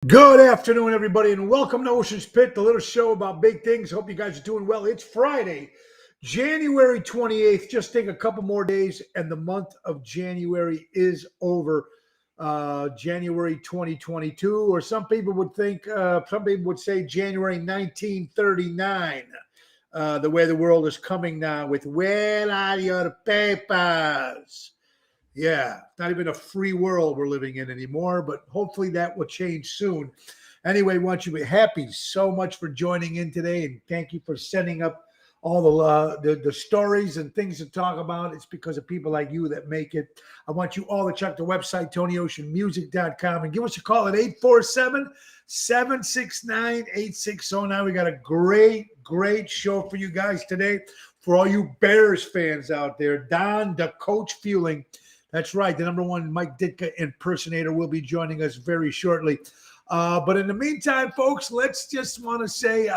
Good afternoon, everybody, and welcome to Ocean's Pit, the little show about big things. Hope you guys are doing well. It's Friday, January 28th. Just take a couple more days, and the month of January is over. January 2022, or some people would think, some people would say January 1939. The way the world is coming now with where are your papers? Yeah, not even a free world we're living in anymore, but hopefully that will change soon. Anyway, want you to be happy so much for joining in today, and thank you for sending up all the stories and things to talk about. It's because of people like you that make it. I want you all to check the website, TonyOceanMusic.com, and give us a call at 847-769-8609. We got a great show for you guys today. For all you Bears fans out there, Don the Coach Fueling. That's right. The number one Mike Ditka impersonator will be joining us very shortly. But in the meantime, folks, let's just want to say,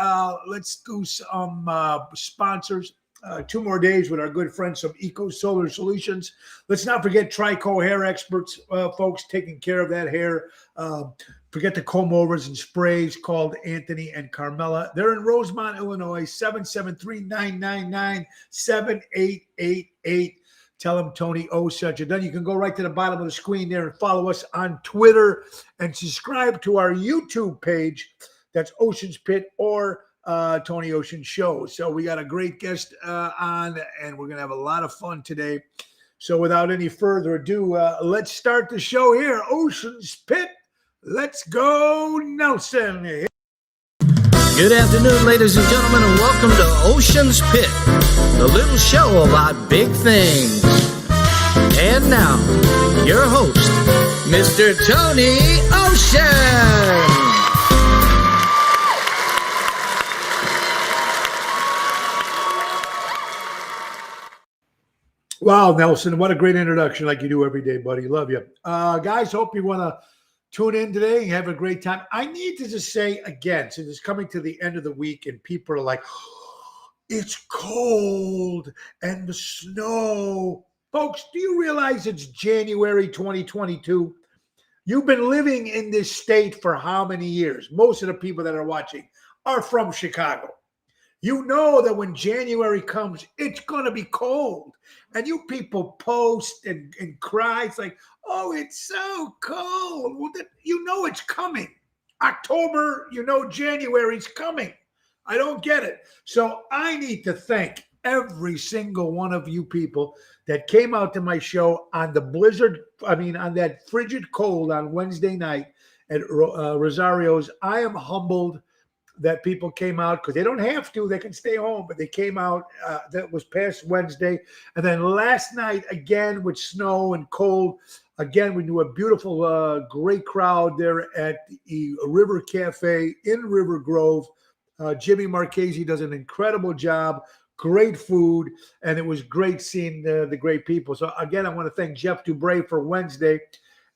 let's do some sponsors. 2 more days with our good friends from Eco Solar Solutions. Let's not forget Trico Hair Experts, folks, taking care of that hair. Forget the comb overs and sprays called Anthony and Carmela. They're in Rosemont, Illinois, 773-999-7888. Tell them Tony O sent you. Then you can go right to the bottom of the screen there and follow us on Twitter and subscribe to our YouTube page. That's Ocean's Pit or Tony Ocean Show. So we got a great guest on, and we're going to have a lot of fun today. So without any further ado, let's start the show here. Ocean's Pit. Let's go, Nelson. Good afternoon, ladies and gentlemen, and welcome to Ocean's Pit, the little show about big things. And now, your host, Mr. Tony Ocean. Wow, Nelson, what a great introduction like you do every day, buddy. Love you. Guys, hope you want to tune in today and have a great time. I need to just say again, since it's coming to the end of the week and people are like, oh, it's cold and the snow. Folks, do you realize it's January 2022? You've been living in this state for how many years? Most of the people that are watching are from Chicago. You know that when January comes, it's going to be cold. And you people post and cry. It's like, oh, it's so cold. Well, you know it's coming. October, you know January's coming. I don't get it. So I need to thank every single one of you people that came out to my show on the blizzard, on that frigid cold on Wednesday night at Rosario's. I am humbled that people came out because they don't have to. They can stay home, but they came out. That was past Wednesday. And then last night, again, with snow and cold, again, we knew a beautiful, great crowd there at the River Cafe in River Grove. Jimmy Marchese does an incredible job. Great food, and it was great seeing the great people. So, again, I want to thank Jeff Dubray for Wednesday,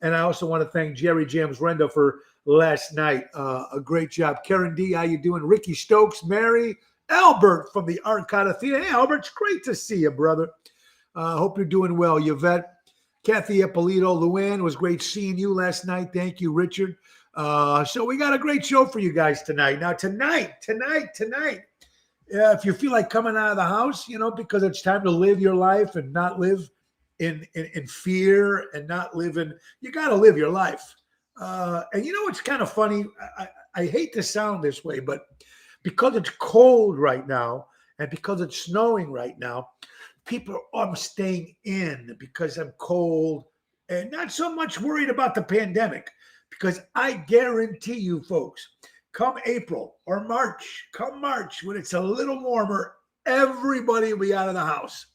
and I also want to thank Jerry James Renda for last night. A great job. Karen D, how you doing? Ricky Stokes, Mary, Albert from the Arcata Theater. Hey, Albert, it's great to see you, brother. Hope you're doing well. Yvette, Kathy Ippolito, Luann, was great seeing you last night. Thank you, Richard. So we got a great show for you guys tonight. Now, tonight, if you feel like coming out of the house, because it's time to live your life and not live in fear and not live in, you got to live your life. And it's kind of funny. I hate to sound this way, but because it's cold right now and because it's snowing right now, people are staying in because I'm cold and not so much worried about the pandemic, because I guarantee you, folks, come April or March, when it's a little warmer, everybody will be out of the house.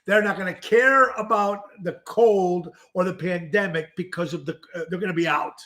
They're not going to care about the cold or the pandemic because of they're going to be out.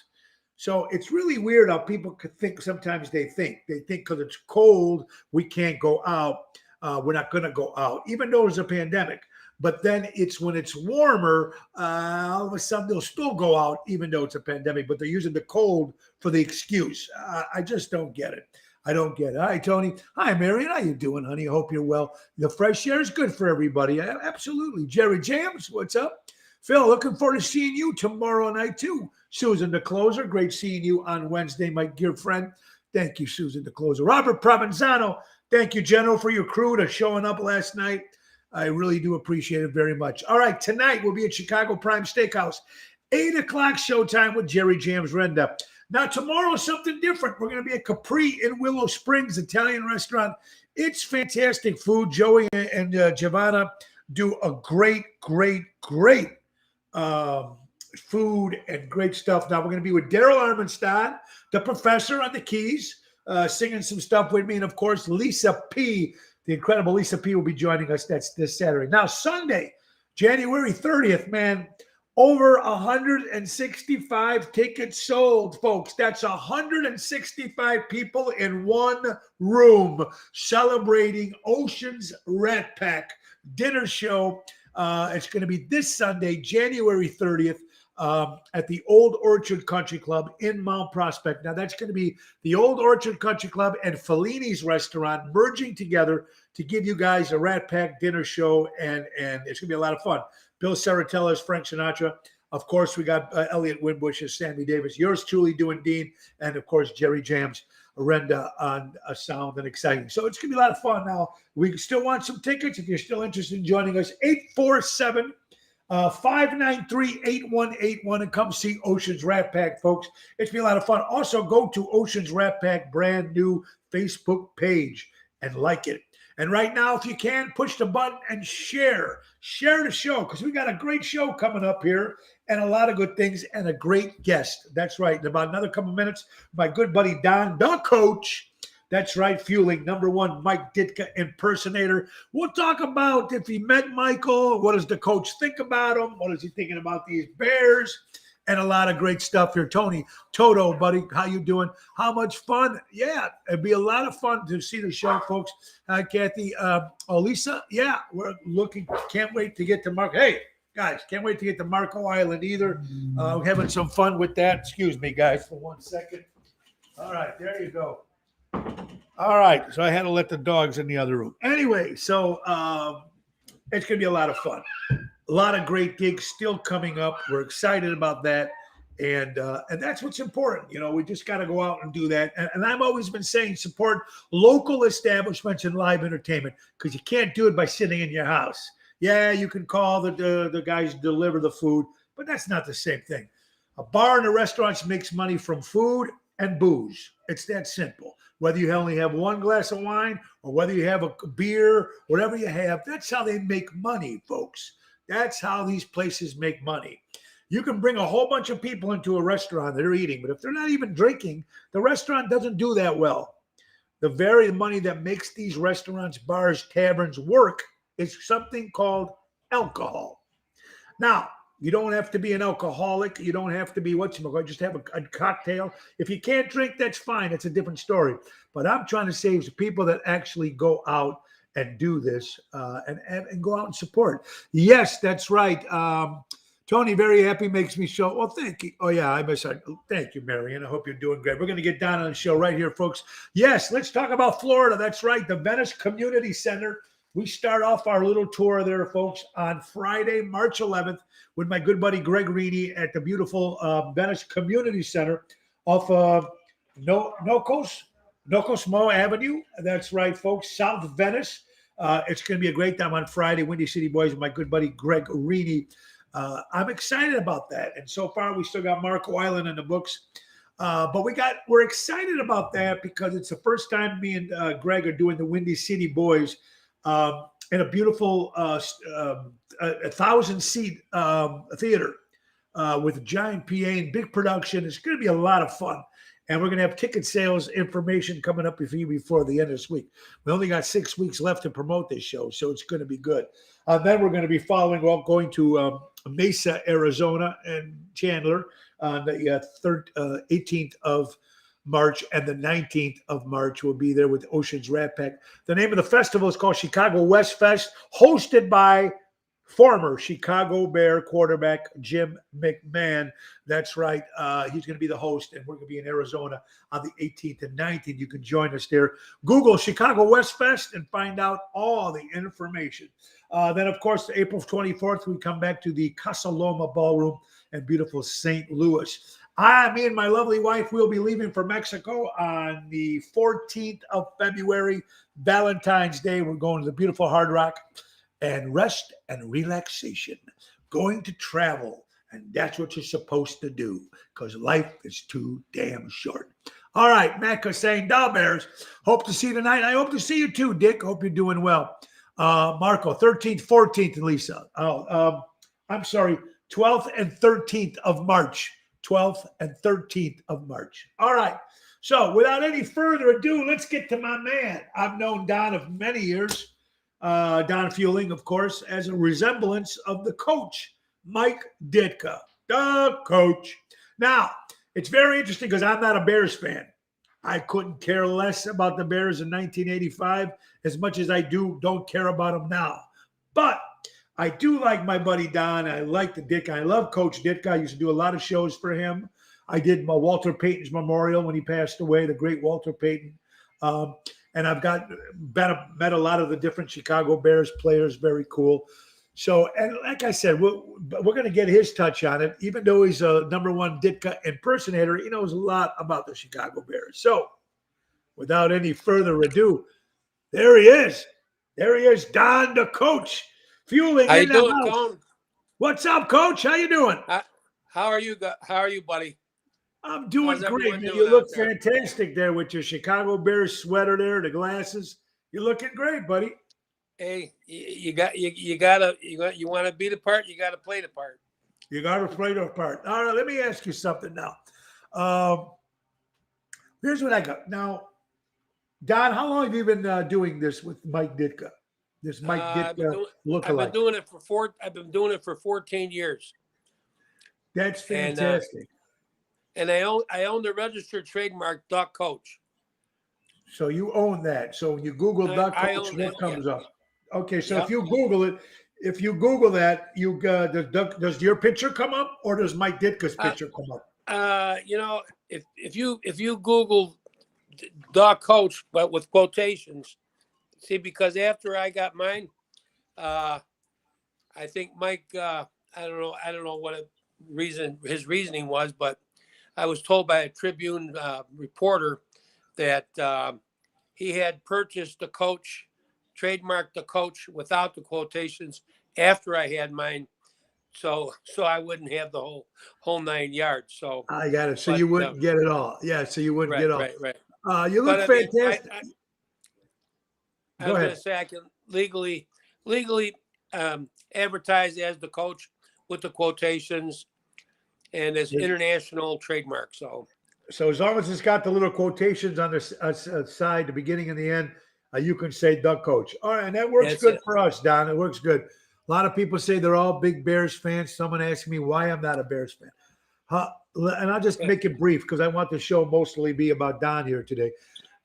So it's really weird how people could think. Sometimes they think because it's cold, we can't go out. We're not going to go out, even though there's a pandemic. But then it's when it's warmer, all of a sudden they'll still go out, even though it's a pandemic. But they're using the cold for the excuse. I just don't get it. I don't get it. Hi, Tony. Hi, Marion. How you doing, honey? I hope you're well. The fresh air is good for everybody. Absolutely. Jerry James, what's up? Phil, looking forward to seeing you tomorrow night too. Susan, the closer, great seeing you on Wednesday, my dear friend. Thank you, Susan, the closer. Robert Provenzano, thank you, General, for your crew to showing up last night. I really do appreciate it very much. All right, tonight we'll be at Chicago Prime Steakhouse, 8 o'clock showtime with Jerry Jams Renda. Now, tomorrow, something different. We're going to be at Capri in Willow Springs Italian restaurant. It's fantastic food. Joey and Giovanna do a great food and great stuff. Now, we're going to be with Daryl Armenstein, the professor on the keys, singing some stuff with me. And, of course, Lisa P., the incredible Lisa P. will be joining us. That's this Saturday. Now, Sunday, January 30th, man, over 165 tickets sold, folks. That's 165 people in one room celebrating Ocean's Rat Pack dinner show. It's going to be this Sunday, January 30th, at the Old Orchard Country Club in Mount Prospect. Now, that's going to be the Old Orchard Country Club and Fellini's restaurant merging together to give you guys a Rat Pack dinner show, and it's going to be a lot of fun. Bill Saratella is Frank Sinatra. Of course, we got Elliot Winbush as Sammy Davis. Yours truly doing Dean, and of course, Jerry Jams Arenda on sound and exciting. So it's going to be a lot of fun. Now, we still want some tickets. If you're still interested in joining us, 847-593-8181 and come see Ocean's Rat Pack, folks. It's going to be a lot of fun. Also, go to Ocean's Rat Pack brand new Facebook page and like it. And right now, if you can, push the button and share. Share the show because we got a great show coming up here and a lot of good things and a great guest. That's right. In about another couple minutes, my good buddy Don, the coach. That's right, fueling #1 Mike Ditka impersonator. We'll talk about if he met Michael, what does the coach think about him, what is he thinking about these Bears, and a lot of great stuff here. Tony, Toto, buddy, how you doing? How much fun? Yeah, it'd be a lot of fun to see the show, folks. Kathy, Lisa, yeah, we're looking, can't wait to get to Marco. Hey, guys, can't wait to get to Marco Island either. We're having some fun with that. Excuse me, guys, for 1 second. All right, there you go. All right, so I had to let the dogs in the other room. Anyway, so it's going to be a lot of fun. A lot of great gigs still coming up. We're excited about that. And that's what's important. You know, we just got to go out and do that. And I've always been saying support local establishments and live entertainment because you can't do it by sitting in your house. Yeah, you can call the guys deliver the food, but that's not the same thing. A bar and a restaurant makes money from food and booze. It's that simple. Whether you only have one glass of wine or whether you have a beer, whatever you have, that's how they make money, folks. That's how these places make money. You can bring a whole bunch of people into a restaurant that are eating, but if they're not even drinking, the restaurant doesn't do that well. The very money that makes these restaurants, bars, taverns work is something called alcohol. Now, you don't have to be an alcoholic. You don't have to be just have a cocktail. If you can't drink, that's fine. It's a different story. But I'm trying to save the people that actually go out and do this and go out and support. Yes, that's right. Tony, very happy, makes me show. Well, thank you. Oh, yeah, I missed it. Thank you, Marion. I hope you're doing great. We're going to get down on the show right here, folks. Yes, let's talk about Florida. That's right, the Venice Community Center. We start off our little tour there, folks, on Friday, March 11th with my good buddy Greg Reedy at the beautiful Venice Community Center off Nocosmo Avenue. That's right, folks, South Venice. It's going to be a great time on Friday, Windy City Boys, with my good buddy Greg Reedy. I'm excited about that. And so far, we still got Marco Island in the books. But we're excited about that because it's the first time me and Greg are doing the Windy City Boys in a beautiful 1,000-seat theater with a giant PA and big production. It's going to be a lot of fun. And we're going to have ticket sales information coming up before the end of this week. We only got 6 weeks left to promote this show, so it's going to be good. Then we're going to be going to Mesa, Arizona, and Chandler on the 18th of March, and the 19th of March will be there with Ocean's Rat Pack. The name of the festival is called Chicago West Fest, hosted by former Chicago Bear quarterback Jim McMahon. That's right. He's going to be the host, and we're going to be in Arizona on the 18th and 19th. You can join us there. Google Chicago West Fest and find out all the information. Then, of course, April 24th, we come back to the Casa Loma Ballroom in beautiful St. Louis. Me and my lovely wife will be leaving for Mexico on the 14th of February, Valentine's Day. We're going to the beautiful Hard Rock and rest and relaxation. Going to travel, and that's what you're supposed to do because life is too damn short. All right, Mecca saying, "Da Bears, hope to see you tonight. I hope to see you too, Dick. Hope you're doing well." Marco, 13th, 14th, Lisa. I'm sorry, 12th and 13th of March. 12th and 13th of March. All right. So without any further ado, let's get to my man. I've known Don of many years. Don Fueling, of course, as a resemblance of the coach, Mike Ditka, the coach. Now, it's very interesting because I'm not a Bears fan. I couldn't care less about the Bears in 1985 as much as I don't care about them now. But I do like my buddy Don. I like the Ditka. I love Coach Ditka. I used to do a lot of shows for him. I did my Walter Payton's memorial when he passed away, the great Walter Payton. And I've met a lot of the different Chicago Bears players. Very cool. So, and like I said, we're going to get his touch on it. Even though he's a #1 Ditka impersonator, he knows a lot about the Chicago Bears. So, without any further ado, there he is. There he is, Don, the coach. Fueling. How you doing, Cone? What's up, Coach? How you doing? How are you? How are you, buddy? I'm doing great. You look fantastic there with your Chicago Bears sweater there, the glasses. You're looking great, buddy. Hey, you want to be the part. You got to play the part. You got to play the part. All right. Let me ask you something now. Here's what I got now. Don, how long have you been doing this with Mike Ditka? This Mike Ditka lookalike. I've been doing it for 14 years. That's fantastic. And I own the registered trademark Duck Coach. So you own that. So when you Google Duck Coach, what comes up? Okay, so if you Google it, if you Google that, does your picture come up or does Mike Ditka's picture come up? If you Google Duck Coach, but with quotations. See, because after I got mine, I think Mike, I don't know what his reasoning was, but I was told by a Tribune reporter that he had purchased the coach, trademarked the coach without the quotations after I had mine, so I wouldn't have the whole 9 yards. So I got it. So you wouldn't get it all. Yeah. So you wouldn't get all. Right. You look fantastic. I was going to say I can legally advertise as the coach with the quotations and as international trademark. So as long as it's got the little quotations on the side, the beginning and the end, you can say Duck Coach. All right, and that works good for us, Don. It works good. A lot of people say they're all big Bears fans. Someone asked me why I'm not a Bears fan. And I'll just make it brief because I want the show mostly be about Don here today.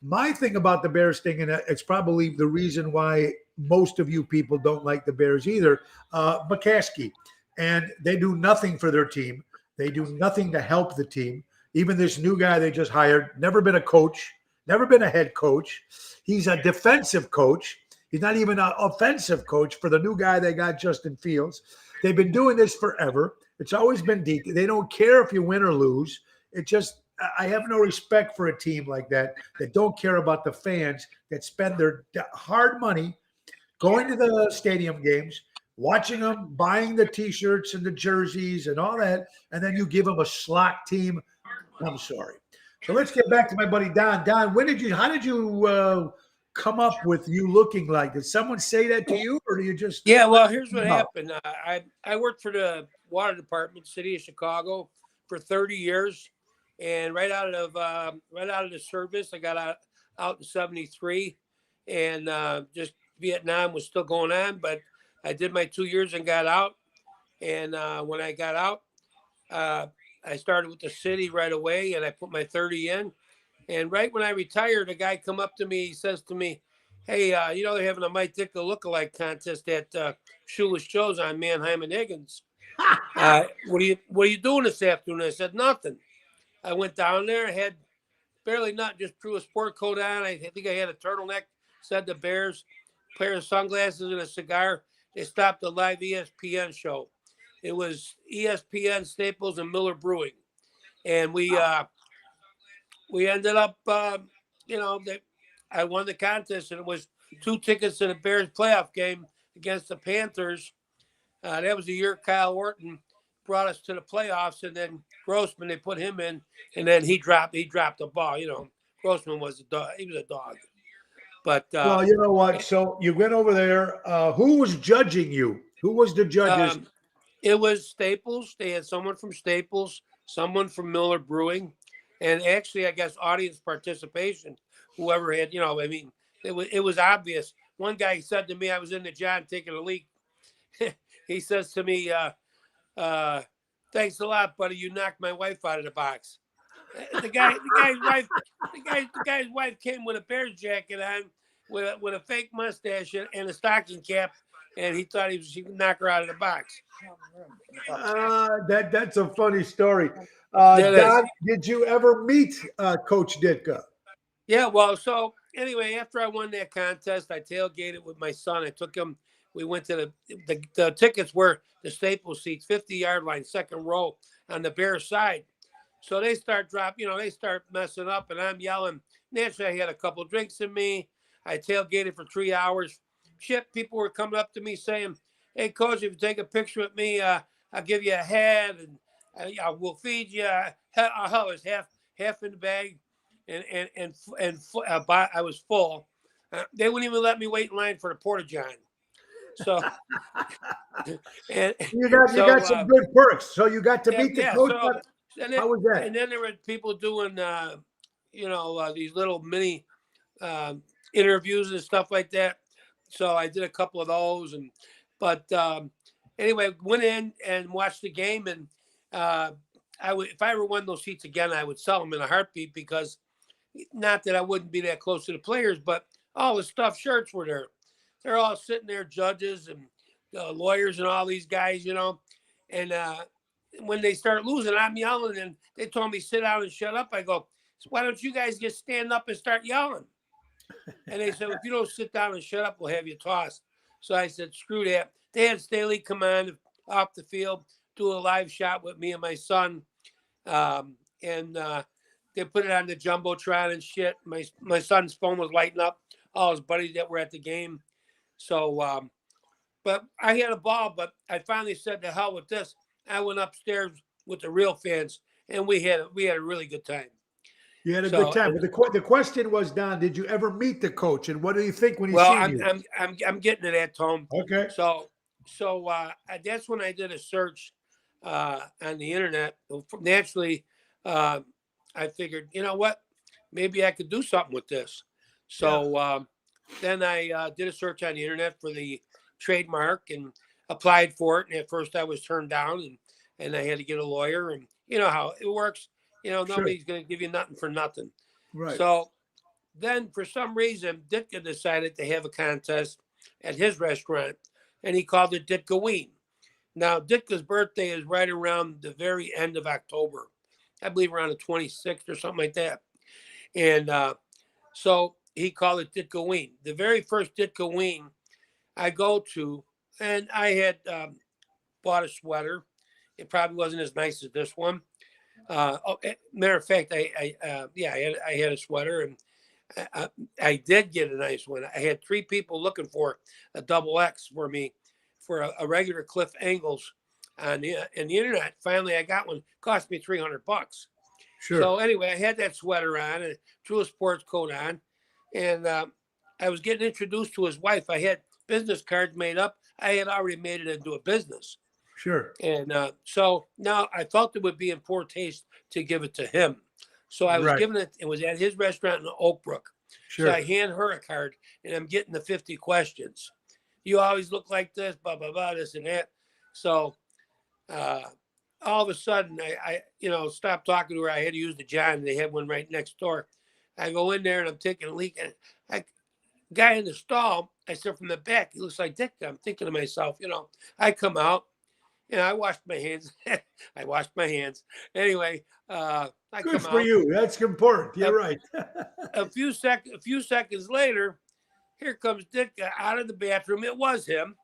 My thing about the Bears thing, and it's probably the reason why most of you people don't like the Bears either, McCaskey. And they do nothing for their team. They do nothing to help the team. Even this new guy they just hired, never been a coach, never been a head coach. He's a defensive coach. He's not even an offensive coach for the new guy they got, Justin Fields. They've been doing this forever. It's always been deep. They don't care if you win or lose. I have no respect for a team like that don't care about the fans that spend their hard money going to the stadium games, watching them, buying the T-shirts and the jerseys and all that, and then you give them a slot team. I'm sorry. So let's get back to my buddy Don. Don, how did you come up with you looking like? Did someone say that to you, or do you just? Yeah, well, here's what happened. I worked for the water department, city of Chicago, for 30 years. And right out of the service, I got out in '73, and just Vietnam was still going on. But I did my 2 years and got out. And when I got out, I started with the city right away, and I put my 30 in. And right when I retired, a guy come up to me. He says to me, hey, they're having a Mike Ditka lookalike contest at Shoeless Joe's on Manheim and Higgins. What are you doing this afternoon? I said, nothing. I went down there, had barely not, just threw a sport coat on. I think I had a turtleneck, said the Bears, pair of sunglasses and a cigar. They stopped the live ESPN show. It was ESPN, Staples, and Miller Brewing. And we ended up, I won the contest, and it was 2 tickets to the Bears playoff game against the Panthers. That was the year Kyle Orton brought us to the playoffs, and then Grossman, they put him in, and then he dropped the ball. Grossman was a dog. He was a dog. But well, you know what? So you went over there. Who was judging you? Who was the judges? It was Staples. They had someone from Staples, someone from Miller Brewing, and actually, I guess audience participation. Whoever had, it was obvious. One guy said to me, I was in the John taking a leak. He says to me, "Thanks a lot, buddy. You knocked my wife out of the box." The guy's wife came with a Bears jacket on, with a fake mustache and a stocking cap, and he thought she could knock her out of the box. That's a funny story. Don, did you ever meet Coach Ditka? Yeah, well, so anyway, after I won that contest, I tailgated with my son. I took him. We went to the tickets were the Staples seats, 50-yard line, second row on the Bears side. So they start they start messing up, and I'm yelling. Naturally, I had a couple drinks in me. I tailgated for 3 hours. Shit, people were coming up to me saying, "Hey, Coach, if you take a picture with me, I'll give you a hat, and we'll feed you." I was half in the bag, and I was full. They wouldn't even let me wait in line for the Porta John. So, and you got some good perks. So you got to meet the coach. How was that? And then there were people doing, these little mini interviews and stuff like that. So I did a couple of those, but anyway, went in and watched the game, and if I ever won those seats again, I would sell them in a heartbeat, because not that I wouldn't be that close to the players, but all the stuffed shirts were there. They're all sitting there, judges and lawyers and all these guys, and when they start losing, I'm yelling, and they told me sit down and shut up. I go, why don't you guys just stand up and start yelling? And they said, if you don't sit down and shut up, we'll have you tossed. So I said, screw that. They had Staley come on off the field, do a live shot with me and my son. And they put it on the Jumbotron and shit. My son's phone was lighting up, all his buddies that were at the game. So, but I had a ball, but I finally said, to hell with this. I went upstairs with the real fans, and we had a really good time. You had a good time. But the question was, Don, did you ever meet the coach, and what do you think when you see you? I'm getting to that, Tom. Okay. So that's when I did a search on the internet. Naturally, I figured, you know what, maybe I could do something with this. So then I did a search on the internet for the trademark and applied for it. And at first I was turned down, and I had to get a lawyer, and you know how it works. Nobody's going to give you nothing for nothing. Right. So then for some reason, Ditka decided to have a contest at his restaurant, and he called it Ditkaween. Now, Ditka's birthday is right around the very end of October. I believe around the 26th or something like that. And so he called it Ditkaween. The very first Ditkaween I go to, and I had bought a sweater. It probably wasn't as nice as this one. Matter of fact, I had a sweater, and I did get a nice one. I had 3 people looking for a XXX for me for a regular Cliff Angles in the internet. Finally, I got one. Cost me $300. Sure. So anyway, I had that sweater on and threw a sports coat on, and I was getting introduced to his wife. I had business cards made up. I had already made it into a business. Sure. And so now I felt it would be in poor taste to give it to him. So I was giving it. It was at his restaurant in Oak Brook. Sure. So I hand her a card, and I'm getting the 50 questions. You always look like this, blah, blah, blah, this and that. So all of a sudden, I stopped talking to her. I had to use the John. They had one right next door. I go in there, and I'm taking a leak. And guy in the stall, I said, from the back, he looks like Ditka. I'm thinking to myself, I come out, I washed my hands. I washed my hands. Anyway, I Good come for out. you. That's important. You're right. A few seconds later, here comes Ditka out of the bathroom. It was him.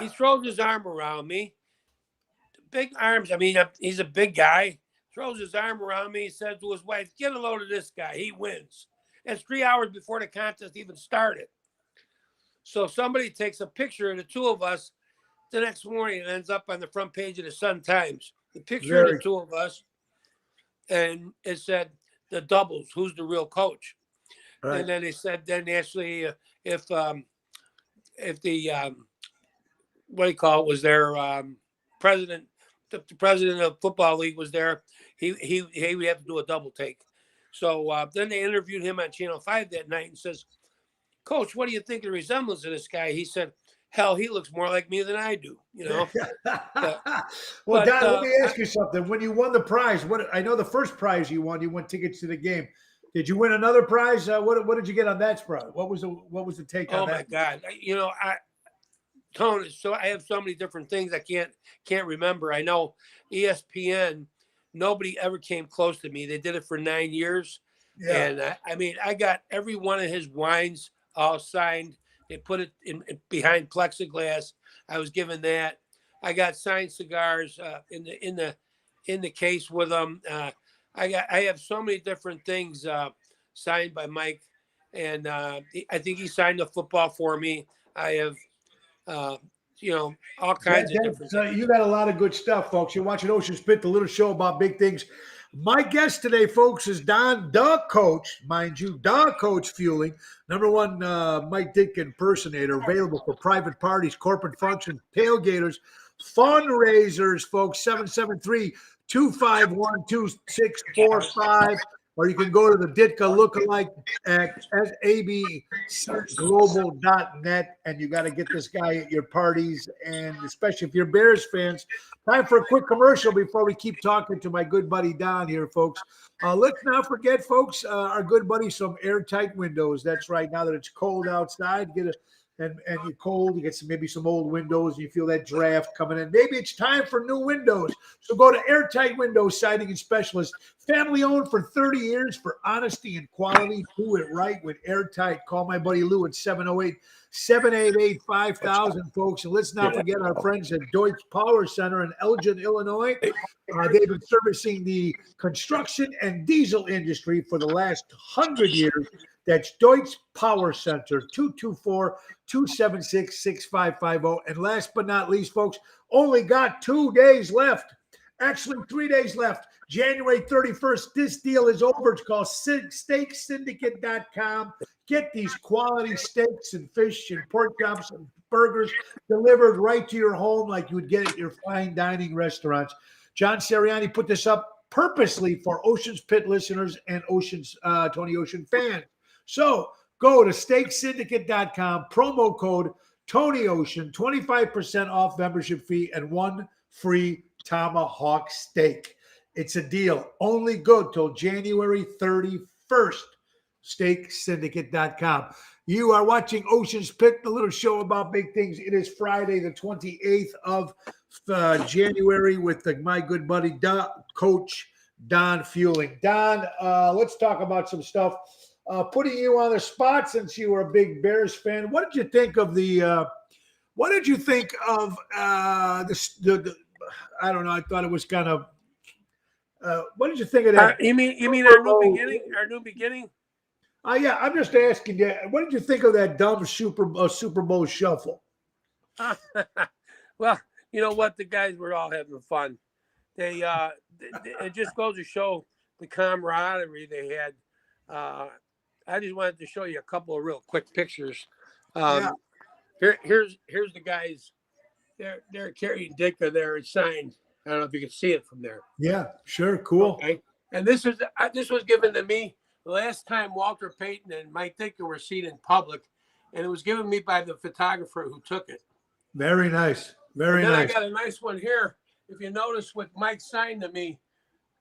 He throws his arm around me. Big arms. I mean, he's a big guy. Throws his arm around me. He says to his wife, "Get a load of this guy. He wins." It's 3 hours before the contest even started. So somebody takes a picture of the two of us. The next morning, it ends up on the front page of the Sun-Times. The picture of the two of us, and it said the doubles. Who's the real coach? Right. And then they said, actually, if the what do you call it was their president, the president of Football League was there, he would have to do a double take. So then they interviewed him on Channel 5 that night and says, "Coach, what do you think of the resemblance of this guy?" He said, "Hell, he looks more like me than I do." Well, Don, let me ask you something. When you won the prize, I know the first prize you won tickets to the game. Did you win another prize? What did you get on that prize? What was the take on that? Oh my God! Tony, so I have so many different things I can't remember. I know ESPN. Nobody ever came close to me. They did it for 9 years, and I got every one of his wines all signed. They put it in behind plexiglass. I was given that. I got signed cigars in the case with them. I have so many different things signed by Mike, and I think he signed the football for me. I have, all kinds of different things. You got a lot of good stuff, folks. You're watching Ocean's Pit, the little show about big things. My guest today, folks, is Don, the coach, mind you, the coach Fueling, #1 Mike Ditka impersonator, available for private parties, corporate functions, tailgaters, fundraisers, folks, 773-251-2645. Or you can go to the Ditka lookalike at sabglobal.net, and you got to get this guy at your parties, and especially if you're Bears fans. Time for a quick commercial before we keep talking to my good buddy Don here, folks. Let's not forget, folks, our good buddy, some airtight windows. That's right. Now that it's cold outside, and you're cold, you get maybe some old windows, and you feel that draft coming in. Maybe it's time for new windows. So go to Airtight Windows Siding and Specialist, family owned for 30 years for honesty and quality. Do it right with Airtight. Call my buddy Lou at 708-788-5000, folks. And let's not forget our friends at Deutsch Power Center in Elgin, Illinois. They've been servicing the construction and diesel industry for the last 100 years. That's Deutsch Power Center, 224-276-6550. And last but not least, folks, only got 2 days left. Actually, 3 days left. January 31st, this deal is over. It's called SteakSyndicate.com. Get these quality steaks and fish and pork chops and burgers delivered right to your home like you would get at your fine dining restaurants. John Seriani put this up purposely for Ocean's Pit listeners and Tony Ocean fans. So go to SteakSyndicate.com, promo code Tony Ocean, 25% off membership fee and 1 free tomahawk steak. It's a deal only good till January 31st. SteakSyndicate.com. You are watching Ocean's Pit, the little show about big things. It is Friday, the 28th of January with my good buddy, Coach Don Fueling. Don, let's talk about some stuff. Putting you on the spot since you were a big Bears fan. What did you think of the I don't know. I thought it was kind of. What did you think of that? You mean our new beginning? Our new beginning? Yeah. I'm just asking you. What did you think of that dumb Super Bowl shuffle? Well, you know what? The guys were all having fun. It just goes to show the camaraderie they had. I just wanted to show you a couple of real quick pictures. Here's the guys. They're carrying Ditka there. It's signed. I don't know if you can see it from there. Yeah, sure, cool. Okay, and this was given to me the last time Walter Payton and Mike Ditka were seen in public, and it was given me by the photographer who took it. Very nice, very nice. I got a nice one here. If you notice what Mike signed to me,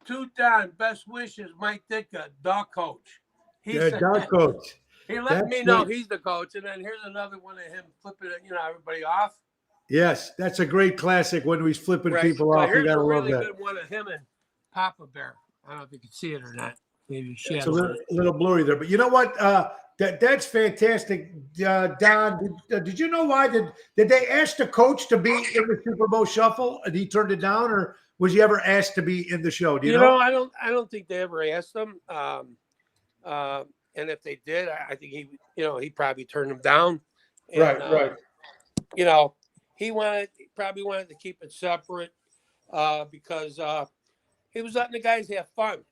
to Don, best wishes, Mike Ditka, dog coach. Dog coach. He let That's me know great. he's the coach, and then here's another one of him flipping it, everybody off. Yes, that's a great classic when he's flipping Right. people But off. You here's got a to love really that. good one of him and Papa Bear. I don't know if you can see it or not. Maybe It's shadow. a little blurry there, but you know what? That's fantastic, Don. Did you know why? Did they ask the coach to be in the Super Bowl Shuffle and he turned it down, or was he ever asked to be in the show? Do you know? I don't think they ever asked him. And if they did, I think he probably turned them down. And, Right. He probably wanted to keep it separate because he was letting the guys have fun.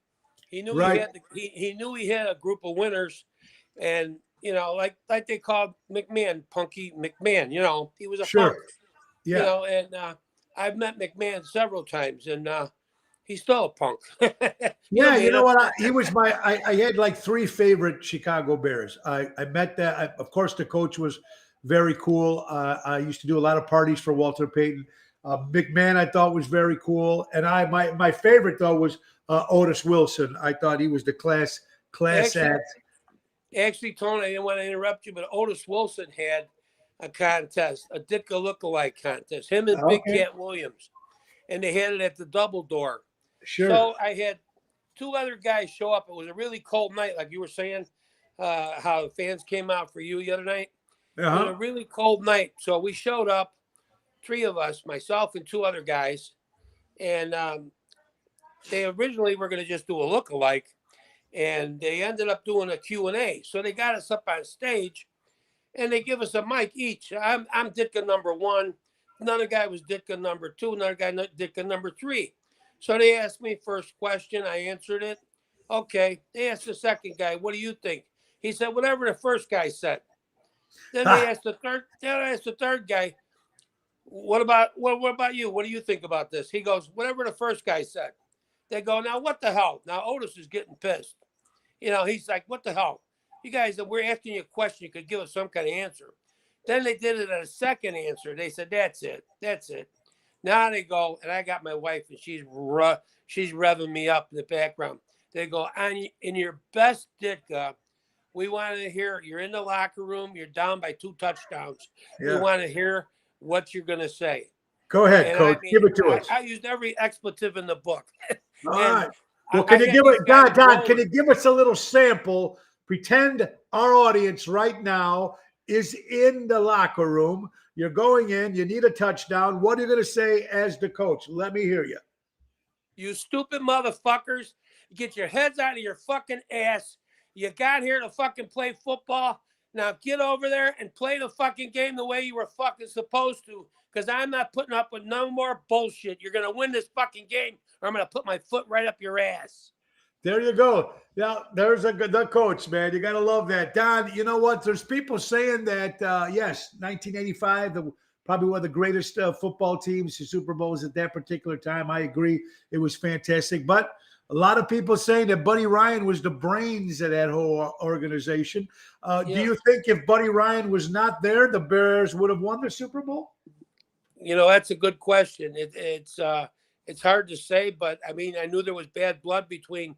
He knew Right. he knew he had a group of winners, and like they called McMahon, Punky McMahon. He was a Sure. punk. Yeah. And I've met McMahon several times, and he's still a punk. Yeah, you know what? He was I had like 3 favorite Chicago Bears. I met that. Of course, the coach was very cool. I used to do a lot of parties for Walter Payton. McMahon, I thought was very cool, and my favorite though was Otis Wilson. I thought he was the class act. Actually, Tony, I didn't want to interrupt you, but Otis Wilson had a contest, a Ditka lookalike contest. Him and Big Cat Williams, and they had it at the Double Door. Sure. So I had 2 other guys show up. It was a really cold night, like you were saying, how the fans came out for you the other night. It was a really cold night. So we showed up, 3 of us, myself and 2 other guys. And they originally were going to just do a lookalike. And they ended up doing a Q&A. So they got us up on stage, and they give us a mic each. I'm Ditka number 1. Another guy was Ditka number 2. Another guy, Ditka number 3. So they asked me first question. I answered it. Okay. They asked the second guy, what do you think? He said, whatever the first guy said. Then they asked the third guy, what about you? What do you think about this? He goes, whatever the first guy said. They go, now what the hell? Now Otis is getting pissed. He's like, what the hell? You guys, we're asking you a question. You could give us some kind of answer. Then they did it at a second answer. They said, that's it. Now they go, and I got my wife, and she's revving me up in the background. They go, in your best Ditka, we want to hear, you're in the locker room, you're down by 2 touchdowns. Yeah. We want to hear what you're going to say. Go ahead, Coach. Give it to us. I used every expletive in the book. All right. Well, can you give it, Don, can you give us a little sample? Pretend our audience right now is in the locker room. You're going in. You need a touchdown. What are you going to say as the coach? Let me hear you. You stupid motherfuckers. Get your heads out of your fucking ass. You got here to fucking play football. Now get over there and play the fucking game the way you were fucking supposed to, because I'm not putting up with no more bullshit. You're going to win this fucking game, or I'm going to put my foot right up your ass. There you go. Now, there's the coach, man. You got to love that. Don, you know what? There's people saying that, yes, 1985, probably one of the greatest football teams, the Super Bowls at that particular time. I agree. It was fantastic. But a lot of people saying that Buddy Ryan was the brains of that whole organization. Do you think if Buddy Ryan was not there, the Bears would have won the Super Bowl? That's a good question. It's hard to say, but I mean, I knew there was bad blood between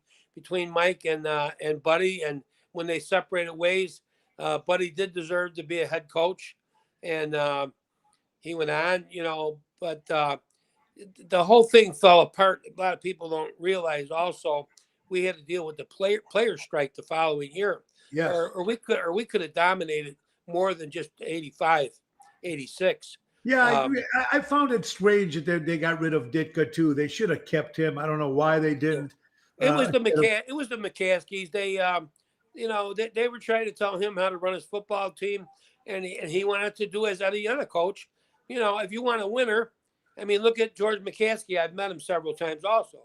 Mike and Buddy, and when they separated ways, Buddy did deserve to be a head coach, and he went on, but the whole thing fell apart. A lot of people don't realize also we had to deal with the player strike the following year. Yes. Or we could have dominated more than just 85, 86. Yeah, I found it strange that they got rid of Ditka too. They should have kept him. I don't know why they didn't. It was the McCaskies. They were trying to tell him how to run his football team, and he wanted to do as any other coach. If you want a winner, I mean, look at George McCaskey. I've met him several times also,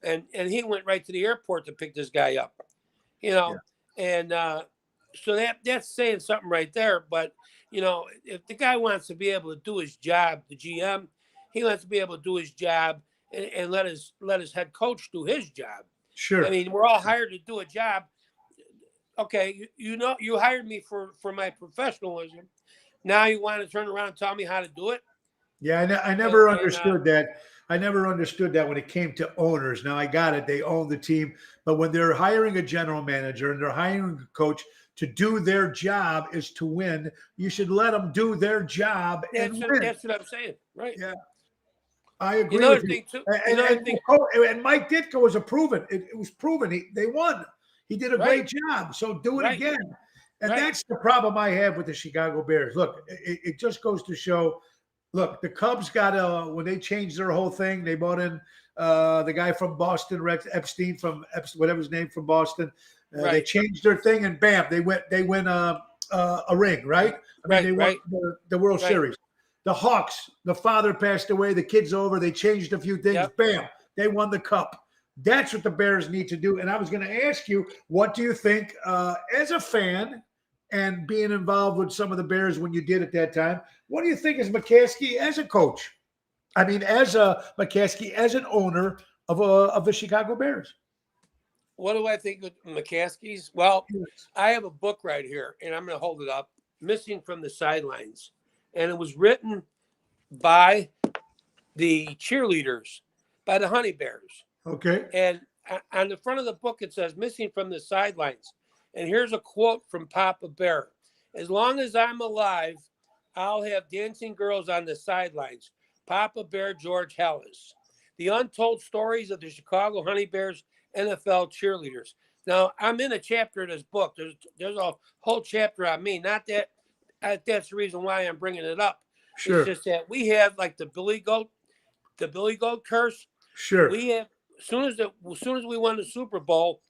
and he went right to the airport to pick this guy up. And so that's saying something right there. But if the guy wants to be able to do his job, the GM, he wants to be able to do his job and let his head coach do his job. Sure. I mean, we're all hired to do a job. Okay, you hired me for my professionalism. Now you want to turn around and tell me how to do it? Yeah, I never And understood that. I never understood that when it came to owners. Now I got it; they own the team, but when they're hiring a general manager and they're hiring a coach to do their job is to win, you should let them do their job and win. that's what I'm saying, right? Yeah, I agree Another with you. thing too. Another thing, And Mike Ditka was a proven. It was proven. They won. He did a right, great job. So do it right, again. And right. that's the problem I have with the Chicago Bears. Look, it just goes to show. Look, the Cubs got when they changed their whole thing, they bought in the guy from Boston, Rex Epstein from whatever his name from Boston. They Right. changed their thing, and bam, they win a ring, right? I mean, Right, they won right. the World Right. Series. The Hawks, the father passed away, the kid's over. They changed a few things. Yep. Bam, they won the cup. That's what the Bears need to do. And I was going to ask you, what do you think as a fan and being involved with some of the Bears when you did at that time? What do you think is McCaskey as a coach? I mean, as a McCaskey as an owner of the Chicago Bears. What do I think of McCaskey's? Well, I have a book right here, and I'm going to hold it up. Missing from the Sidelines, and it was written by the cheerleaders, by the Honey Bears. Okay. And on the front of the book, it says "Missing from the Sidelines." And here's a quote from Papa Bear: "As long as I'm alive, I'll have dancing girls on the sidelines." Papa Bear George Hellis. The untold stories of the Chicago Honey Bears NFL cheerleaders. Now, I'm in a chapter of this book. There's a whole chapter on me. Not that that's the reason why I'm bringing it up. Sure. It's just that we have like the Billy Goat curse. Sure. We have as soon as we won the Super Bowl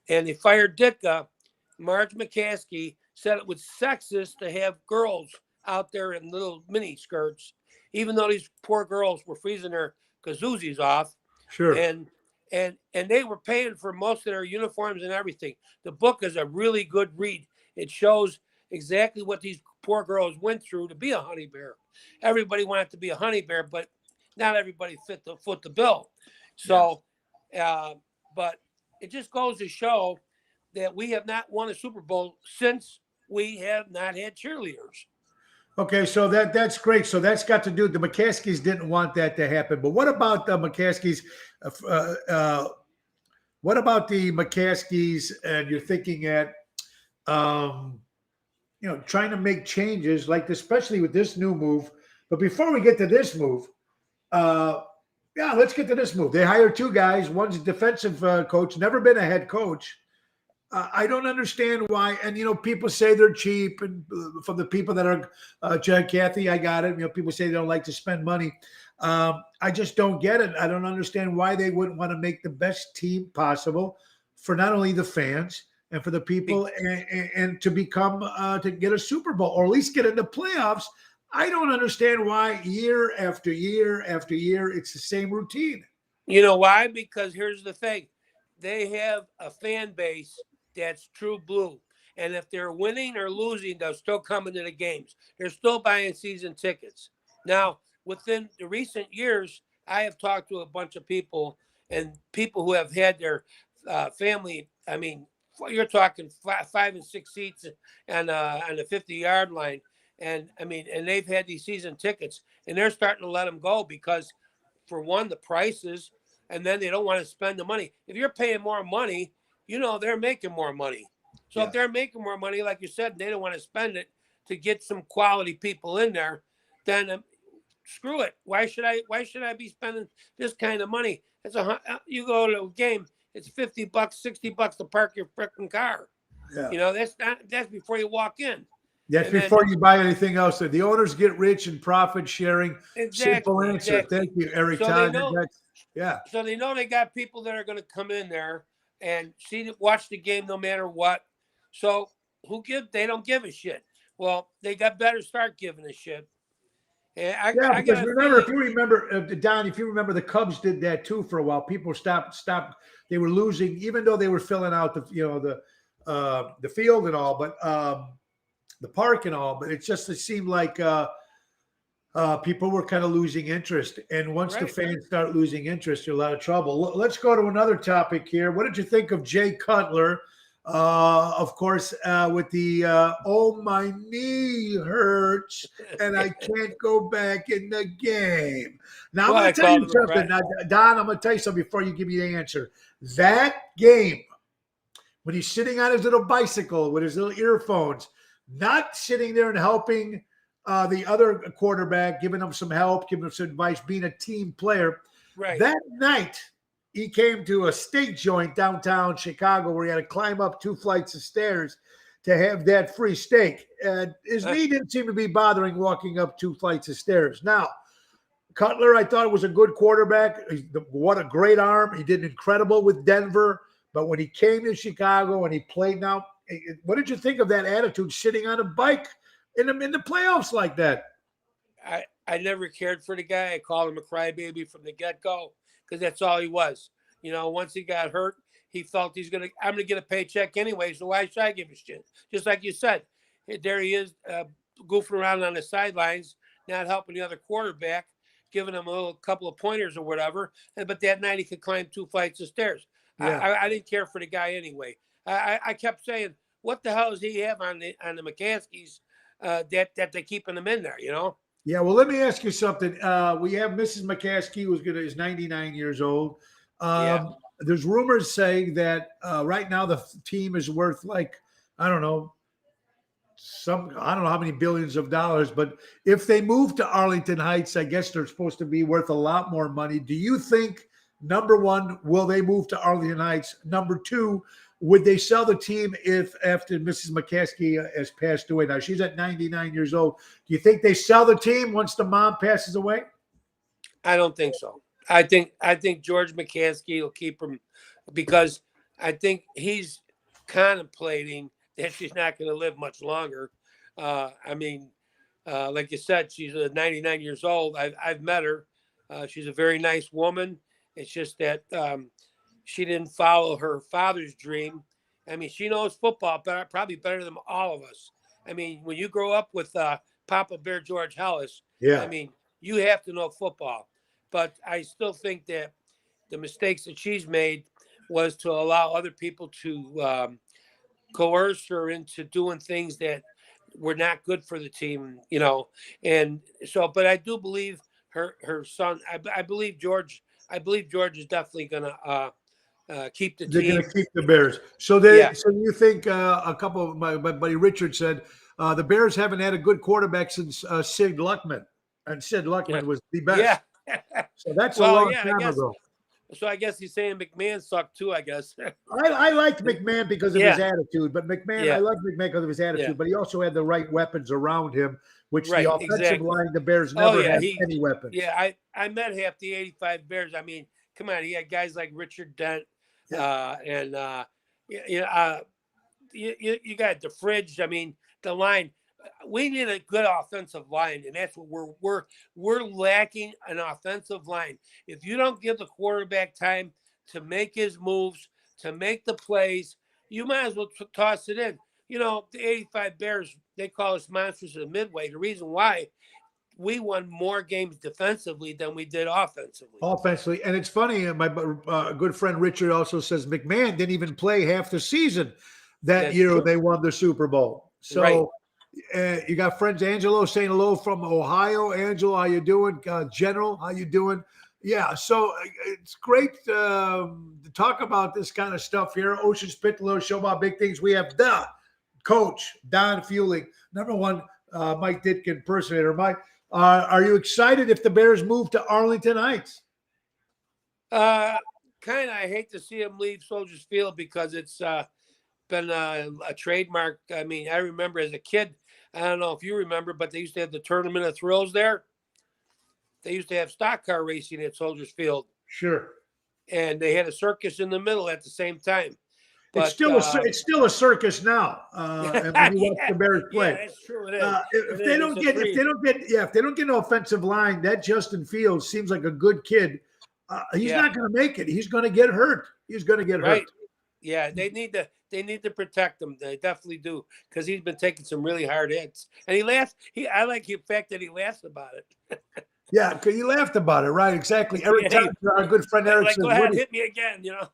and they fired Ditka, Marge McCaskey said it was sexist to have girls out there in little mini skirts, even though these poor girls were freezing their kazoozis off. Sure. And they were paying for most of their uniforms and everything. The book is a really good read. It shows exactly what these poor girls went through to be a honey bear. Everybody wanted to be a honey bear, but not everybody foot the bill. So, but it just goes to show that we have not won a Super Bowl since we have not had cheerleaders. Okay, so that's great. So that's got to do. The McCaskies didn't want that to happen, but what about the McCaskies? What about the McCaskies? And you're thinking at, trying to make changes, like especially with this new move. But before we get to this move, let's get to this move. They hired two guys. One's a defensive coach, never been a head coach. I don't understand why. And, people say they're cheap. And from the people that are, Kathy, I got it. People say they don't like to spend money. I just don't get it. I don't understand why they wouldn't want to make the best team possible for not only the fans and for the people and to become, to get a Super Bowl or at least get into playoffs. I don't understand why year after year after year, it's the same routine. You know why? Because here's the thing. They have a fan base that's true blue. And if they're winning or losing, they'll still come into the games. They're still buying season tickets. Now, within the recent years, I have talked to a bunch of people and people who have had their family. I mean, you're talking 5 and 6 seats on the 50-yard line. And I mean, and they've had these season tickets and they're starting to let them go because for one, the prices, and then they don't want to spend the money. If you're paying more money, they're making more money. So if they're making more money, like you said, they don't want to spend it to get some quality people in there, then screw it. Why should I be spending this kind of money? You go to a game, it's $50, $60 to park your freaking car. Yeah. That's before you walk in. That's before you buy anything else. The owners get rich in profit sharing. Exactly. Simple answer. Exactly. Thank you, Eric. So So they know they got people that are going to come in there and watch the game no matter what. So they don't give a shit. Well, they better start giving a shit. And because remember, if you remember, the Cubs did that too for a while. People stopped. They were losing, even though they were filling out the field and all, but the park and all. But it seemed like people were kind of losing interest. And once the fans start losing interest, you're in a lot of trouble. Let's go to another topic here. What did you think of Jay Cutler Of course, with the oh, my knee hurts and I can't go back in the game. Now, Well, I'm I going to tell called you him a something. Now, Don, I'm going to tell you something before you give me the answer. That game, when he's sitting on his little bicycle with his little earphones, not sitting there and helping the other quarterback, giving him some help, giving him some advice, being a team player. Right. That night, he came to a steak joint downtown Chicago where he had to climb up 2 flights of stairs to have that free steak. And his knee didn't seem to be bothering walking up 2 flights of stairs. Now, Cutler, I thought was a good quarterback. What a great arm. He did incredible with Denver. But when he came to Chicago and he played now, what did you think of that attitude sitting on a bike in the playoffs like that? I never cared for the guy. I called him a crybaby from the get-go because that's all he was. You know, once he got hurt, he felt I'm gonna get a paycheck anyway, so why should I give a shit? Just like you said, there he is goofing around on the sidelines, not helping the other quarterback, giving him a couple of pointers or whatever. But that night he could climb 2 flights of stairs. Yeah. I didn't care for the guy anyway. I kept saying, what the hell does he have on the McCaskies that they're keeping him in there, you know? Yeah, well, let me ask you something. We have Mrs. McCaskey, who's is 99 years old. There's rumors saying that right now the team is worth like, I don't know how many billions of dollars, but if they move to Arlington Heights, I guess they're supposed to be worth a lot more money. Do you think, number one, will they move to Arlington Heights? Number two, would they sell the team if after Mrs. McCaskey has passed away? Now, she's at 99 years old. Do you think they sell the team once the mom passes away? I don't think so. I think George McCaskey will keep him because I think he's contemplating that she's not going to live much longer. Like you said, she's 99 years old. I've met her. She's a very nice woman. It's just that she didn't follow her father's dream. I mean, she knows football probably better than all of us. I mean, when you grow up with Papa Bear George Hellis, I mean, you have to know football. But I still think that the mistakes that she's made was to allow other people to coerce her into doing things that were not good for the team, you know. And so, but I do believe her son. I believe George is definitely going to keep the team. They're going to keep the Bears. So So you think a couple of my buddy Richard said the Bears haven't had a good quarterback since Sid Luckman, and Sid Luckman was the best. Yeah. So that's a long time ago. So I guess he's saying McMahon sucked too, I guess. I liked McMahon because of his attitude, but I loved McMahon because of his attitude, but he also had the right weapons around him, which the offensive line, the Bears never had any weapons. Yeah, I met half the 85 Bears. I mean, come on, he had guys like Richard Dent, you got the fridge. I mean, the line. We need a good offensive line, and that's what we're lacking, an offensive line. If you don't give the quarterback time to make his moves, to make the plays, you might as well toss it in. You know, the 85 Bears, they call us monsters of the midway. The reason why, we won more games defensively than we did offensively. And it's funny, my good friend Richard also says McMahon didn't even play half the season that year they won the Super Bowl. So you got friends, Angelo saying hello from Ohio. Angelo, how you doing? General, how you doing? Yeah, so it's great to talk about this kind of stuff here. Ocean's Pit, little show about big things. We have the coach, Don Fueling, number one Mike Ditka impersonator. Mike, are you excited if the Bears move to Arlington Heights? Kind of. I hate to see him leave Soldiers Field because it's been a trademark. I mean, I remember as a kid, I don't know if you remember, but they used to have the Tournament of Thrills there. They used to have stock car racing at Soldiers Field. Sure. And they had a circus in the middle at the same time. But, it's still a circus now. And when you watch the Bears play, yeah, that's true. It is. If they don't get an offensive line, that Justin Fields seems like a good kid. He's not going to make it. He's going to get hurt. Hurt. Yeah, they need to protect him. They definitely do, because he's been taking some really hard hits. And he laughs. I like the fact that he laughs about it. Yeah, because he laughed about it, right? Exactly. Every time our good friend Eric says, "Go ahead, hit me again," you know.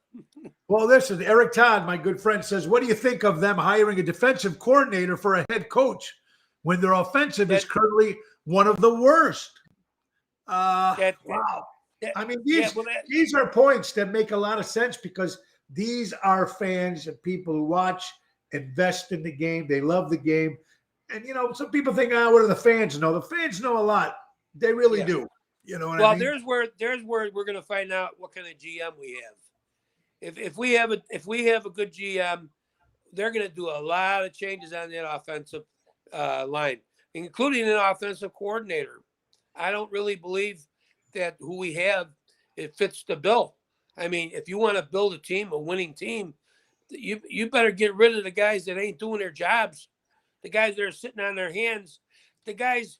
Well, listen, Eric Todd, my good friend, says, what do you think of them hiring a defensive coordinator for a head coach when their offensive is currently one of the worst? Wow. I mean, these are points that make a lot of sense because these are fans and people who watch, invest in the game. They love the game. And, some people think, what do the fans know? The fans know a lot. They really do. You know what I mean? There's where we're going to find out what kind of GM we have. If we have a good GM, they're going to do a lot of changes on that offensive line, including an offensive coordinator. I don't really believe that who we have, it fits the bill. I mean, if you want to build a team, a winning team, you better get rid of the guys that ain't doing their jobs, the guys that are sitting on their hands, the guys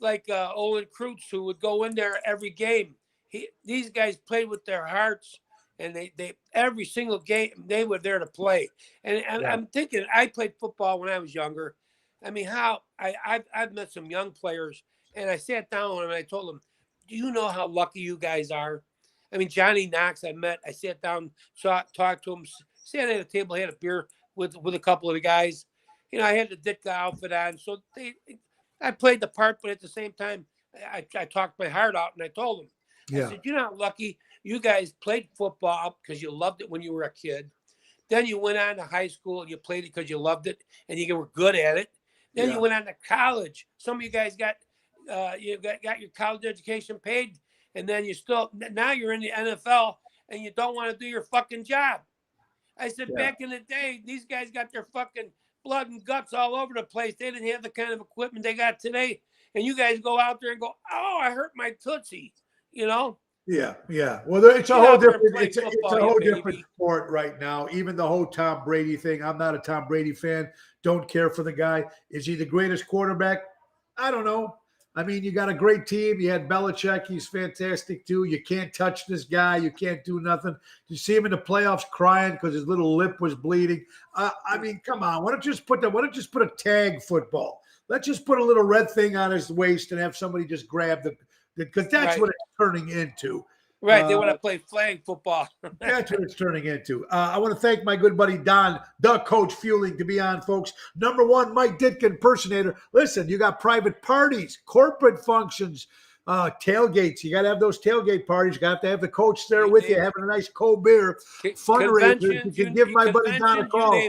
like Olin Kreutz who would go in there every game. These guys played with their hearts, and they every single game they were there to play. And I'm thinking, I played football when I was younger. I mean, I've met some young players, and I sat down with them and I told them, do you know how lucky you guys are? I mean, Johnny Knox, I sat down, talked to him, sat at a table, had a beer with a couple of the guys. I had the Ditka outfit on. So I played the part, but at the same time, I talked my heart out and I told them, I said, you're not lucky. You guys played football because you loved it when you were a kid. Then you went on to high school and you played it because you loved it and you were good at it. Then you went on to college. Some of you guys got your college education paid, and then now you're in the NFL and you don't want to do your fucking job. I said, back in the day, these guys got their fucking blood and guts all over the place. They didn't have the kind of equipment they got today. And you guys go out there and go, oh, I hurt my Tootsie, Yeah. Well, it's a whole different. It's a whole different sport right now. Even the whole Tom Brady thing. I'm not a Tom Brady fan. Don't care for the guy. Is he the greatest quarterback? I don't know. I mean, you got a great team. You had Belichick. He's fantastic too. You can't touch this guy. You can't do nothing. You see him in the playoffs crying because his little lip was bleeding. I mean, come on. Why don't you just put a tag football? Let's just put a little red thing on his waist and have somebody just grab because that's what it's turning into. Right. They want to play flag football. That's what it's turning into. I want to thank my good buddy Don, the Coach Fueling, to be on, folks. Number one, Mike Ditka impersonator. Listen, you got private parties, corporate functions, tailgates. You got to have those tailgate parties. You got to have the coach there with you, having a nice cold beer. Fundraiser. You can give my buddy Don a call.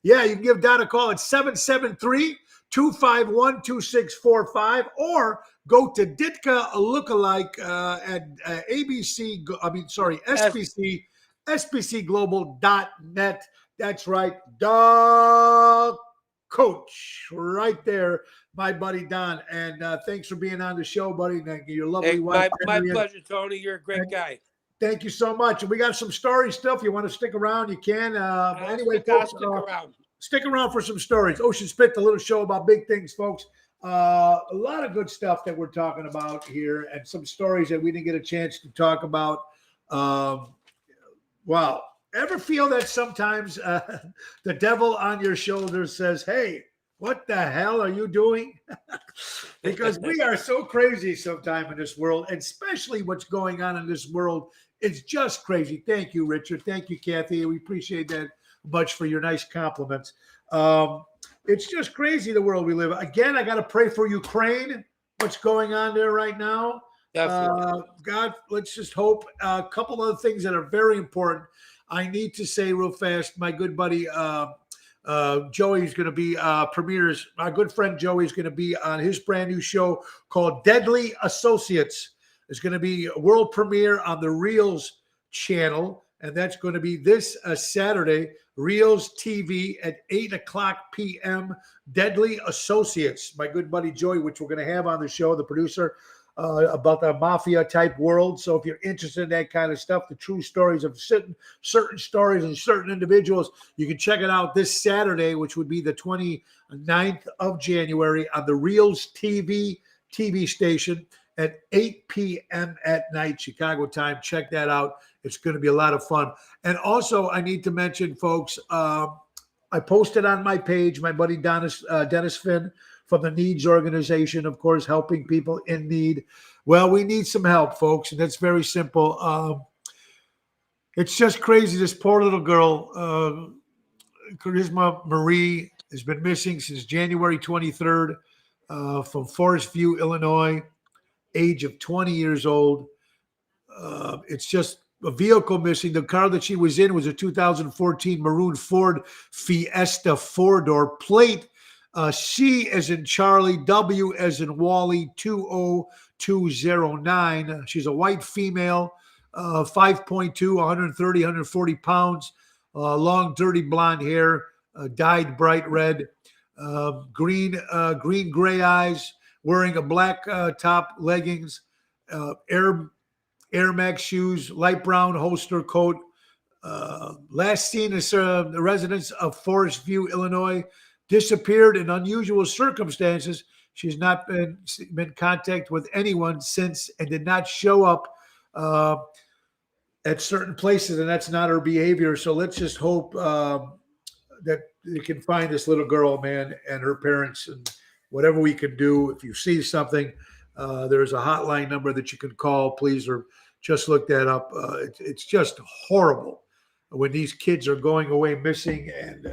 Yeah, you can give Don a call at 773-251-2645 or go to Ditka Lookalike at SBCglobal.net. That's right. Dog Coach right there, my buddy Don. And thanks for being on the show, buddy. Thank you. Your lovely wife. My pleasure, Tony. You're a great guy. Thank you so much. We got some story stuff. You want to stick around, you can. Anyway, folks, stick around for some stories. Ocean Spit, the little show about big things, folks. A lot of good stuff that we're talking about here and some stories that we didn't get a chance to talk about. Wow. Ever feel that sometimes the devil on your shoulder says, hey, what the hell are you doing? Because we are so crazy sometimes in this world, and especially what's going on in this world. It's just crazy. Thank you, Richard. Thank you, Kathy. We appreciate that much for your nice compliments. It's just crazy, the world we live in. Again, I got to pray for Ukraine, what's going on there right now. God, let's just hope. A couple other things that are very important. I need to say real fast, my good buddy Joey's going to be premieres. My good friend Joey's going to be on his brand new show called Deadly Associates. It's going to be a world premiere on the Reels channel, and that's going to be this Saturday, Reels TV at 8:00 p.m. Deadly Associates. My good buddy Joey, which we're going to have on the show, the producer, about the mafia type world. So if you're interested in that kind of stuff, the true stories of certain stories and certain individuals, you can check it out this Saturday, which would be the 29th of January on the Reels TV station at 8 p.m. at night, Chicago time. Check that out. It's going to be a lot of fun. And also, I need to mention, folks, I posted on my page, my buddy Dennis Finn from the Needs Organization, of course, helping people in need. Well, we need some help, folks, and that's very simple. It's just crazy. This poor little girl, Charisma Marie, has been missing since January 23rd from Forest View, Illinois, age of 20 years old. It's just a vehicle missing. The car that she was in was a 2014 maroon Ford Fiesta four-door plate. C as in Charlie, W as in Wally, 20209. She's a white female, 5'2", 130, 140 pounds, long, dirty blonde hair, dyed bright red, green gray eyes, wearing a black top, leggings, Air Max shoes, light brown holster coat. Last seen is the residence of Forest View, Illinois. Disappeared in unusual circumstances. She's not been in contact with anyone since and did not show up at certain places, and that's not her behavior. So let's just hope that you can find this little girl, man, and her parents, and whatever we can do. If you see something, there's a hotline number that you can call, please, or just look that up. It's just horrible when these kids are going away missing, and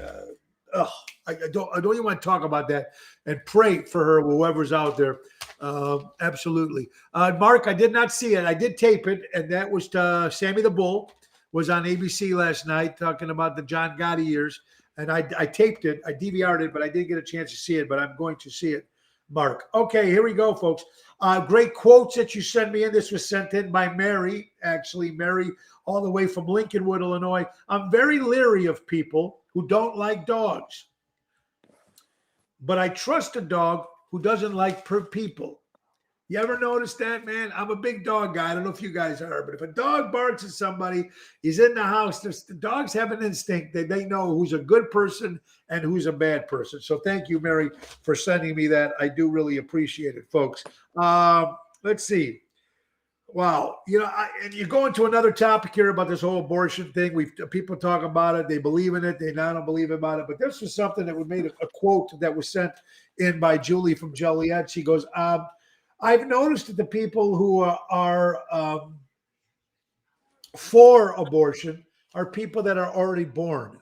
I don't even want to talk about that. And pray for her, whoever's out there. Absolutely. Mark, I did not see it. I did tape it, and that was Sammy the Bull was on ABC last night talking about the John Gotti years, and I taped it. I DVR'd it, but I didn't get a chance to see it, but I'm going to see it, Mark. Okay, here we go, folks. Great quotes that you sent me in. This was sent in by Mary, actually. Mary, all the way from Lincolnwood, Illinois. I'm very leery of people who don't like dogs, but I trust a dog who doesn't like people. You ever notice that, man? I'm a big dog guy. I don't know if you guys are, but if a dog barks at somebody, he's in the house. The dogs have an instinct. They know who's a good person and who's a bad person. So thank you, Mary, for sending me that. I do really appreciate it, folks. Let's see. Wow. And you go into another topic here about this whole abortion thing. People talk about it. They believe in it. They don't believe about it. But this was something that made a quote that was sent in by Julie from Joliet. She goes, I've noticed that the people who are for abortion are people that are already born.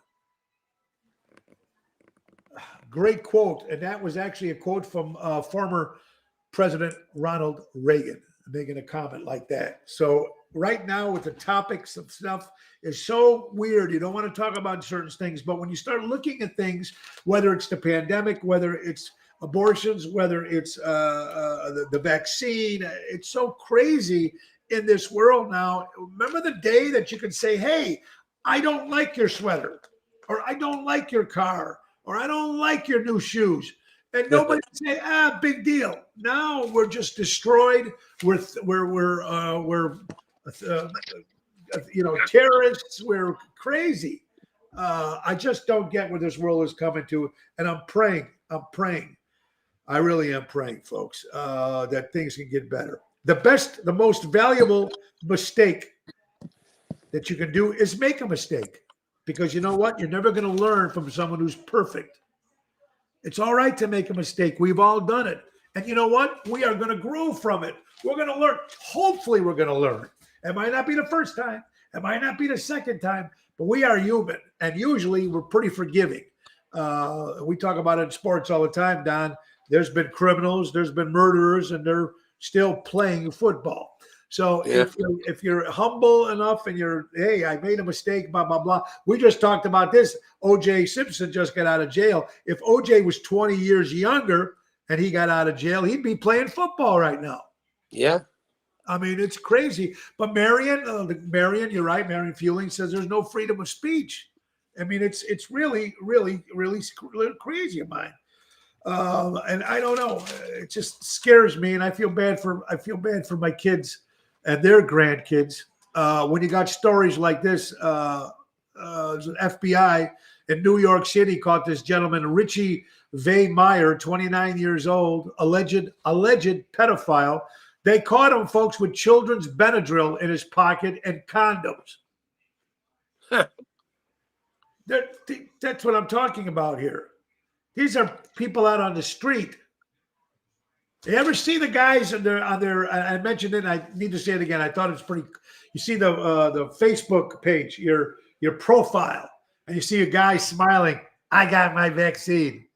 Great quote. And that was actually a quote from former President Ronald Reagan, making a comment like that. So right now with the topics of stuff is so weird. You don't want to talk about certain things, but when you start looking at things, whether it's the pandemic, whether it's abortions, whether it's the vaccine, it's so crazy in this world now. Remember the day that you could say, hey, I don't like your sweater, or I don't like your car, or I don't like your new shoes. And nobody would say, big deal. Now we're just destroyed. We're terrorists. We're crazy. I just don't get where this world is coming to. And I'm praying. I really am praying, folks, that things can get better. The most valuable mistake that you can do is make a mistake. Because you know what? You're never going to learn from someone who's perfect. It's all right to make a mistake. We've all done it. And you know what? We are going to grow from it. We're going to learn. Hopefully, we're going to learn. It might not be the first time. It might not be the second time. But we are human. And usually, we're pretty forgiving. We talk about it in sports all the time, Don. There's been criminals. There's been murderers. And they're still playing football. So if you're humble enough and hey, I made a mistake, blah, blah, blah. We just talked about this. O.J. Simpson just got out of jail. If O.J. was 20 years younger and he got out of jail, he'd be playing football right now. Yeah. I mean, it's crazy. But Marion, you're right. Marion Fueling says there's no freedom of speech. I mean, it's really, really, really crazy of mine. And I don't know. It just scares me, and I feel bad for my kids and their grandkids. When you got stories like this, FBI in New York City caught this gentleman, Richie Vay Meyer, 29 years old, alleged pedophile. They caught him, folks, with children's Benadryl in his pocket and condoms. Huh. That's what I'm talking about here. These are people out on the street. You ever see the guys on their? I mentioned it. And I need to say it again. I thought it's pretty. You see the Facebook page, your profile, and you see a guy smiling. I got my vaccine.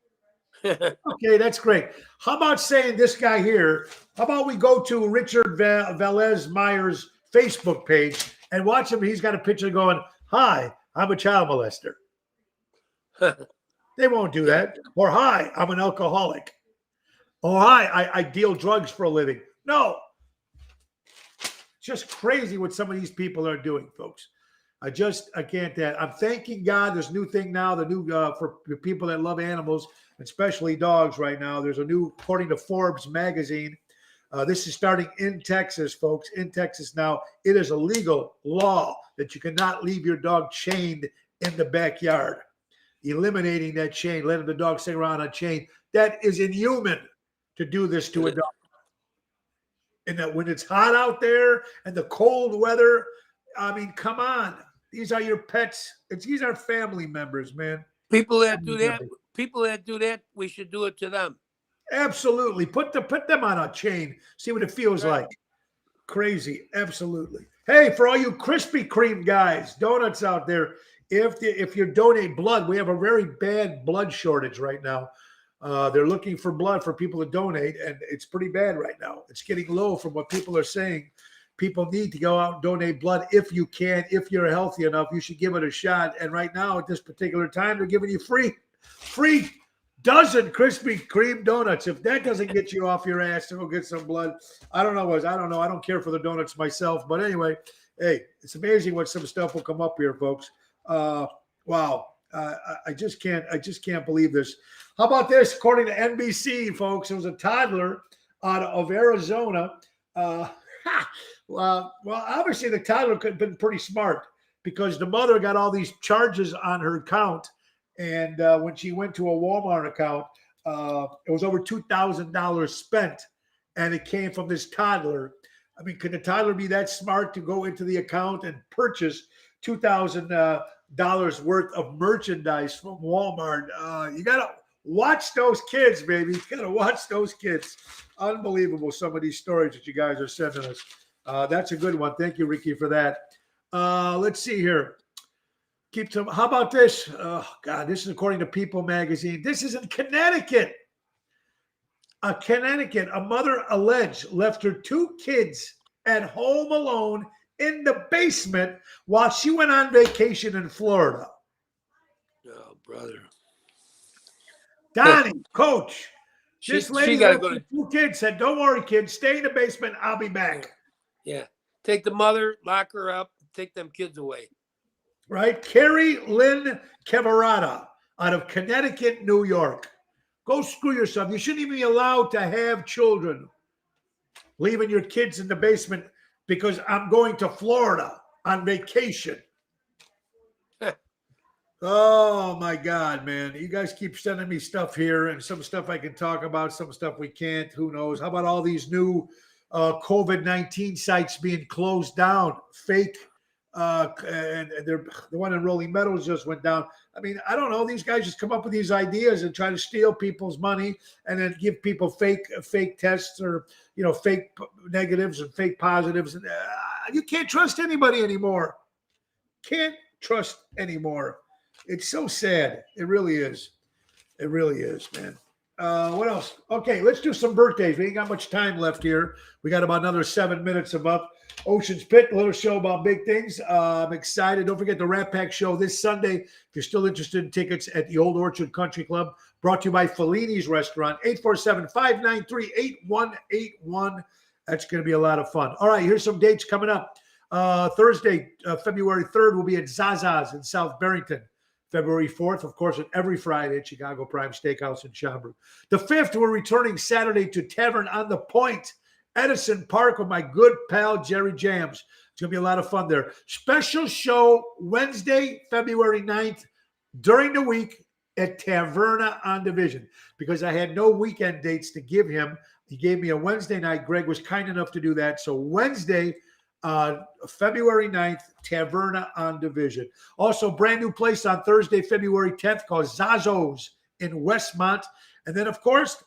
Okay, that's great. How about saying this guy here? How about we go to Richard Velez Meyer's Facebook page and watch him? He's got a picture going, "Hi, I'm a child molester." They won't do that. Or, "Hi, I'm an alcoholic." Oh, hi, I deal drugs for a living. No. Just crazy what some of these people are doing, folks. I can't. I'm thanking God. There's a new thing now. The new for people that love animals, especially dogs. Right now, there's a new, according to Forbes magazine. This is starting in Texas, folks. In Texas now, it is a legal law that you cannot leave your dog chained in the backyard. Eliminating that chain, letting the dog sit around on a chain. That is inhuman to do this to a dog. And that when it's hot out there and the cold weather, I mean, come on. These are your pets. These are family members, man. People that do that, we should do it to them. Absolutely. Put them on a chain. See what it feels like. Crazy. Absolutely. Hey, for all you Krispy Kreme guys, donuts out there, if you donate blood, we have a very bad blood shortage right now. They're looking for blood for people to donate, and it's pretty bad right now. It's getting low from what people are saying. People need to go out and donate blood if you can. If you're healthy enough, you should give it a shot. And right now, at this particular time, they're giving you free dozen Krispy Kreme donuts. If that doesn't get you off your ass to go get some blood, I don't know. I don't care for the donuts myself. But anyway, hey, it's amazing what some stuff will come up here, folks. Wow. I just can't believe this. How about this? According to NBC, folks, it was a toddler out of Arizona. Well, obviously the toddler could have been pretty smart because the mother got all these charges on her account. And when she went to a Walmart account, it was over $2,000 spent, and it came from this toddler. I mean, could the toddler be that smart to go into the account and purchase $2,000 worth of merchandise from Walmart? You got to watch those kids, baby. You got to watch those kids. Unbelievable, some of these stories that you guys are sending us. That's a good one. Thank you, Ricky, for that. Let's see here. How about this? Oh, God, this is according to People magazine. This is in Connecticut. A mother alleged left her 2 kids at home alone in the basement while she went on vacation in Florida. Oh, brother. Donnie, coach. This lady got left her 2 kids, said, "Don't worry, kids. Stay in the basement. I'll be back." Yeah. Take the mother, lock her up, take them kids away. Right? Carrie Lynn Cavarata out of Connecticut, New York. Go screw yourself. You shouldn't even be allowed to have children. Leaving your kids in the basement because I'm going to Florida on vacation. Oh, my God, man. You guys keep sending me stuff here, and some stuff I can talk about, some stuff we can't. Who knows? How about all these new COVID-19 sites being closed down? Fake. And the one in Rolling Meadows just went down. I mean, I don't know. These guys just come up with these ideas and try to steal people's money and then give people fake tests or, fake negatives and fake positives. And you can't trust anybody anymore. Can't trust anymore. It's so sad. It really is. It really is, man. What else? Okay, let's do some birthdays. We ain't got much time left here. We got about another 7 minutes of up. Ocean's Pit, a little show about big things. I'm excited. Don't forget the Rat Pack show this Sunday. If you're still interested in tickets at the Old Orchard Country Club, brought to you by Fellini's Restaurant, 847-593-8181. That's going to be a lot of fun. All right, here's some dates coming up. Thursday, February 3rd, will be at Zaza's in South Barrington. February 4th, of course, and every Friday at Chicago Prime Steakhouse in Schaumburg. The 5th, we're returning Saturday to Tavern on the Point, Edison Park, with my good pal Jerry Jams. It's going to be a lot of fun there. Special show Wednesday, February 9th, during the week at Taverna on Division, because I had no weekend dates to give him. He gave me a Wednesday night. Greg was kind enough to do that. So Wednesday, February 9th, Taverna on Division. Also, brand new place on Thursday, February 10th, called Zazzo's in Westmont. And then, of course,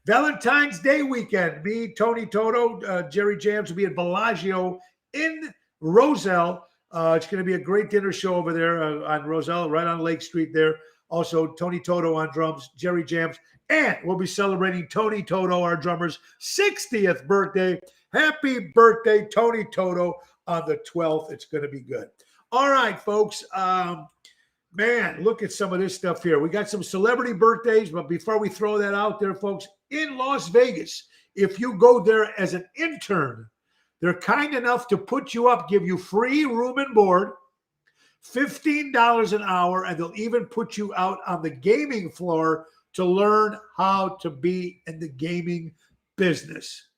Valentine's Day weekend. Me, Tony Toto, Jerry Jams will be at Bellagio in Roselle. It's going to be a great dinner show over there on Roselle, right on Lake Street there. Also, Tony Toto on drums, Jerry Jams, and we'll be celebrating Tony Toto, our drummer's 60th birthday. Happy birthday, Tony Toto, on the 12th. It's going to be good. All right, folks. Man, look at some of this stuff here. We got some celebrity birthdays, but before we throw that out there, folks, in Las Vegas, if you go there as an intern, they're kind enough to put you up, give you free room and board, $15 an hour, and they'll even put you out on the gaming floor to learn how to be in the gaming business.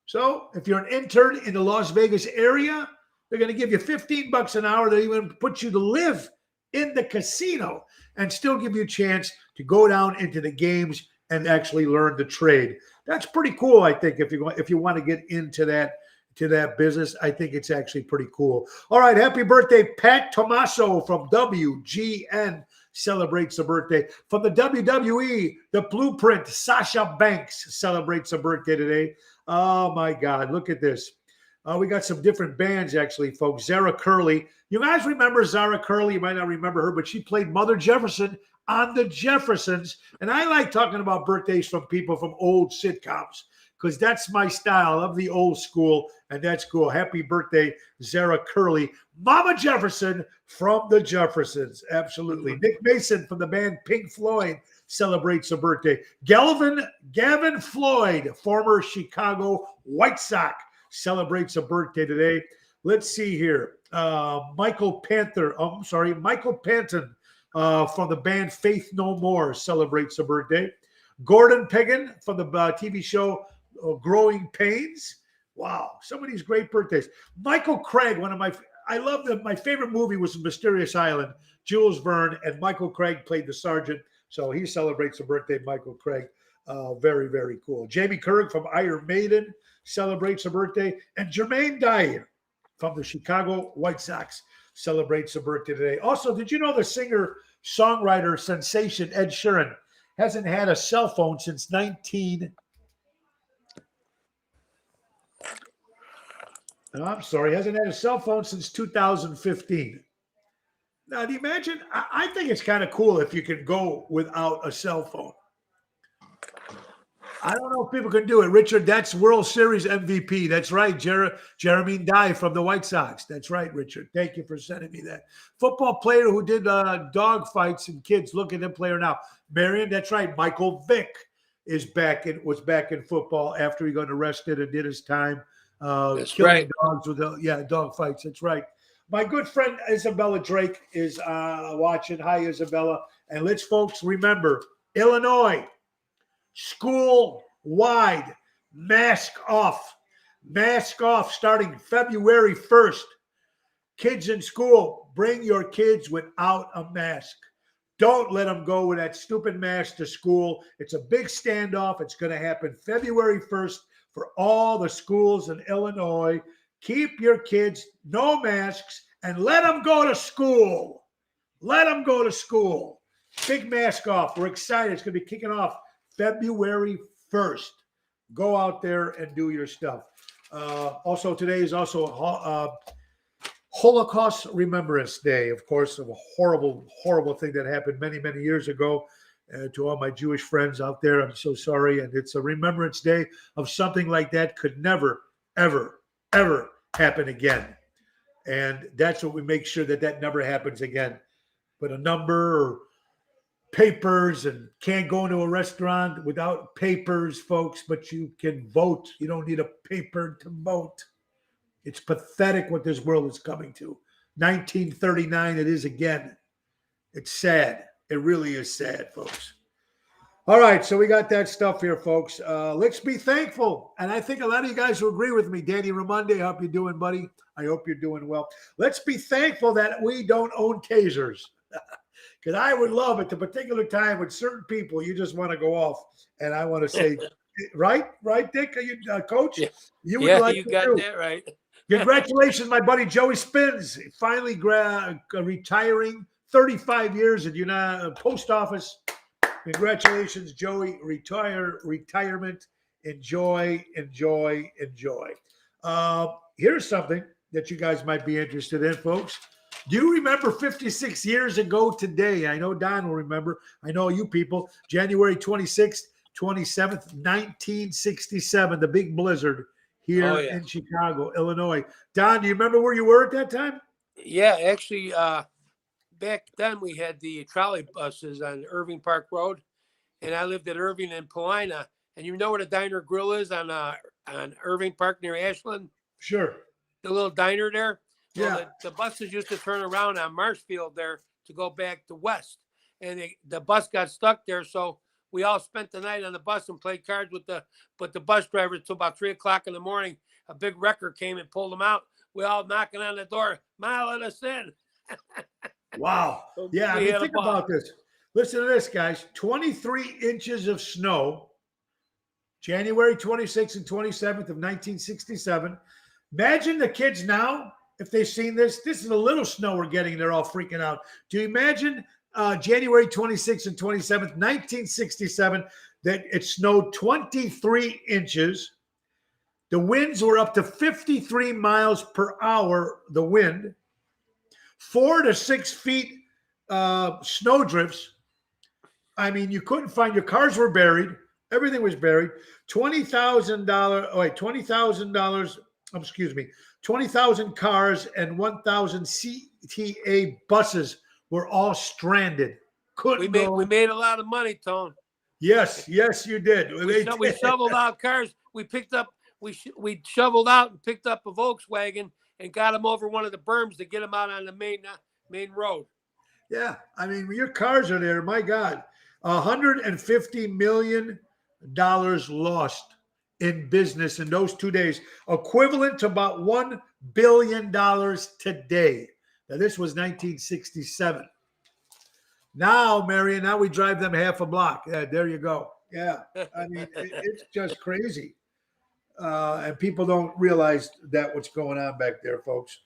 So if you're an intern in the Las Vegas area, they're going to give you $15 an hour. They'll even put you to live in the casino and still give you a chance to go down into the games and actually learn the trade. That's pretty cool, I think, if you want to get into that business. I think it's actually pretty cool. All right, happy birthday, Pat Tommaso from WGN celebrates a birthday. From the WWE, the Blueprint, Sasha Banks celebrates a birthday today. Oh, my God, look at this. We got some different bands, actually, folks. Zara Curley. You guys remember Zara Curley? You might not remember her, but she played Mother Jefferson on The Jeffersons. And I like talking about birthdays from people from old sitcoms because that's my style of the old school, and that's cool. Happy birthday, Zara Curley. Mama Jefferson from The Jeffersons. Absolutely. Nick Mason from the band Pink Floyd celebrates a birthday. Gavin Floyd, former Chicago White Sox, celebrates a birthday today. Let's see here. Michael Panton from the band Faith No More celebrates a birthday. Gordon Pegan from the TV show Growing Pains. Wow, some of these great birthdays. Michael Craig, my favorite movie was Mysterious Island. Jules Verne and Michael Craig played the sergeant, so he celebrates a birthday, Michael Craig. Very, very cool. Jamie Kirk from Iron Maiden celebrates a birthday, and Jermaine Dyer from the Chicago White Sox celebrates a birthday today. Also, did you know the singer-songwriter sensation Ed Sheeran hasn't had a cell phone since hasn't had a cell phone since 2015. Now, do you imagine? I think it's kind of cool if you can go without a cell phone. I don't know if people can do it. Richard, that's World Series MVP. That's right. Jeremy Dye from the White Sox. That's right, Richard. Thank you for sending me that. Football player who did dog fights and kids. Look at him player now. Marion, that's right. Michael Vick was back in football after he got arrested and did his time. That's right. Dogs with dog fights. That's right. My good friend Isabella Drake is watching. Hi, Isabella. And let's, folks, remember, Illinois, school-wide, mask off starting February 1st. Kids in school, bring your kids without a mask. Don't let them go with that stupid mask to school. It's a big standoff. It's going to happen February 1st for all the schools in Illinois. Keep your kids, no masks, and let them go to school. Let them go to school. Big mask off. We're excited. It's going to be kicking off February 1st. Go out there and do your stuff. Also, today is also Holocaust Remembrance Day, of course, of a horrible, horrible thing that happened many, many years ago. To all my Jewish friends out there, I'm so sorry. And it's a Remembrance Day of something like that could never, ever, ever happen again. And that's what we make sure that never happens again. Put a number or papers, and can't go into a restaurant without papers, folks, but you can vote. You don't need a paper to vote. It's pathetic what this world is coming to. 1939, it is again. It's sad. It really is sad, folks. All right, so we got that stuff here, folks. Let's be thankful. And I think a lot of you guys will agree with me. Danny Raimondi, how you doing, buddy? I hope you're doing well. Let's be thankful that we don't own tasers. Because I would love at the particular time with certain people, you just want to go off. And I want to say, right, Dick? Are you, Coach? Yeah. You would like you to got do. that right. Congratulations, my buddy Joey Spins, finally retiring, 35 years at United Post Office. Congratulations, Joey. Retirement. Enjoy. Here's something that you guys might be interested in, folks. Do you remember 56 years ago today? I know Don will remember. I know you people. January 26th, 27th, 1967, the big blizzard here in Chicago, Illinois. Don, do you remember where you were at that time? Yeah, actually, back then we had the trolley buses on Irving Park Road, and I lived at Irving and Paulina. And you know where the Diner Grill is on Irving Park near Ashland? Sure. The little diner there? Well, Yeah. the buses used to turn around on Marshfield there to go back to West. And the bus got stuck there, so we all spent the night on the bus and played cards with the bus drivers until about 3 o'clock in the morning. A big wrecker came and pulled them out. We all knocking on the door. Ma, let us in. Wow. So Yeah, I we mean, had a think ball. about this. Listen to this, guys. 23 inches of snow, January 26th and 27th of 1967. Imagine the kids now, if they've seen this. This is a little snow we're getting. They're all freaking out. Do you imagine January 26th and 27th, 1967, that it snowed 23 inches? The winds were up to 53 miles per hour, the wind. 4 to 6 feet snow drifts. I mean, you couldn't find, your cars were buried. Everything was buried. $20,000 cars and 1,000 CTA buses were all stranded. We made a lot of money, Tone. Yes, you did. We shoveled out cars. We shoveled out and picked up a Volkswagen and got them over one of the berms to get them out on the main road. Yeah, I mean, when your cars are there, my God, $150 million lost in business in those 2 days, equivalent to about $1 billion today. Now, this was 1967. Now, Marion, now we drive them half a block. Yeah, there you go. Yeah, I mean, it's just crazy. And people don't realize that what's going on back there, folks.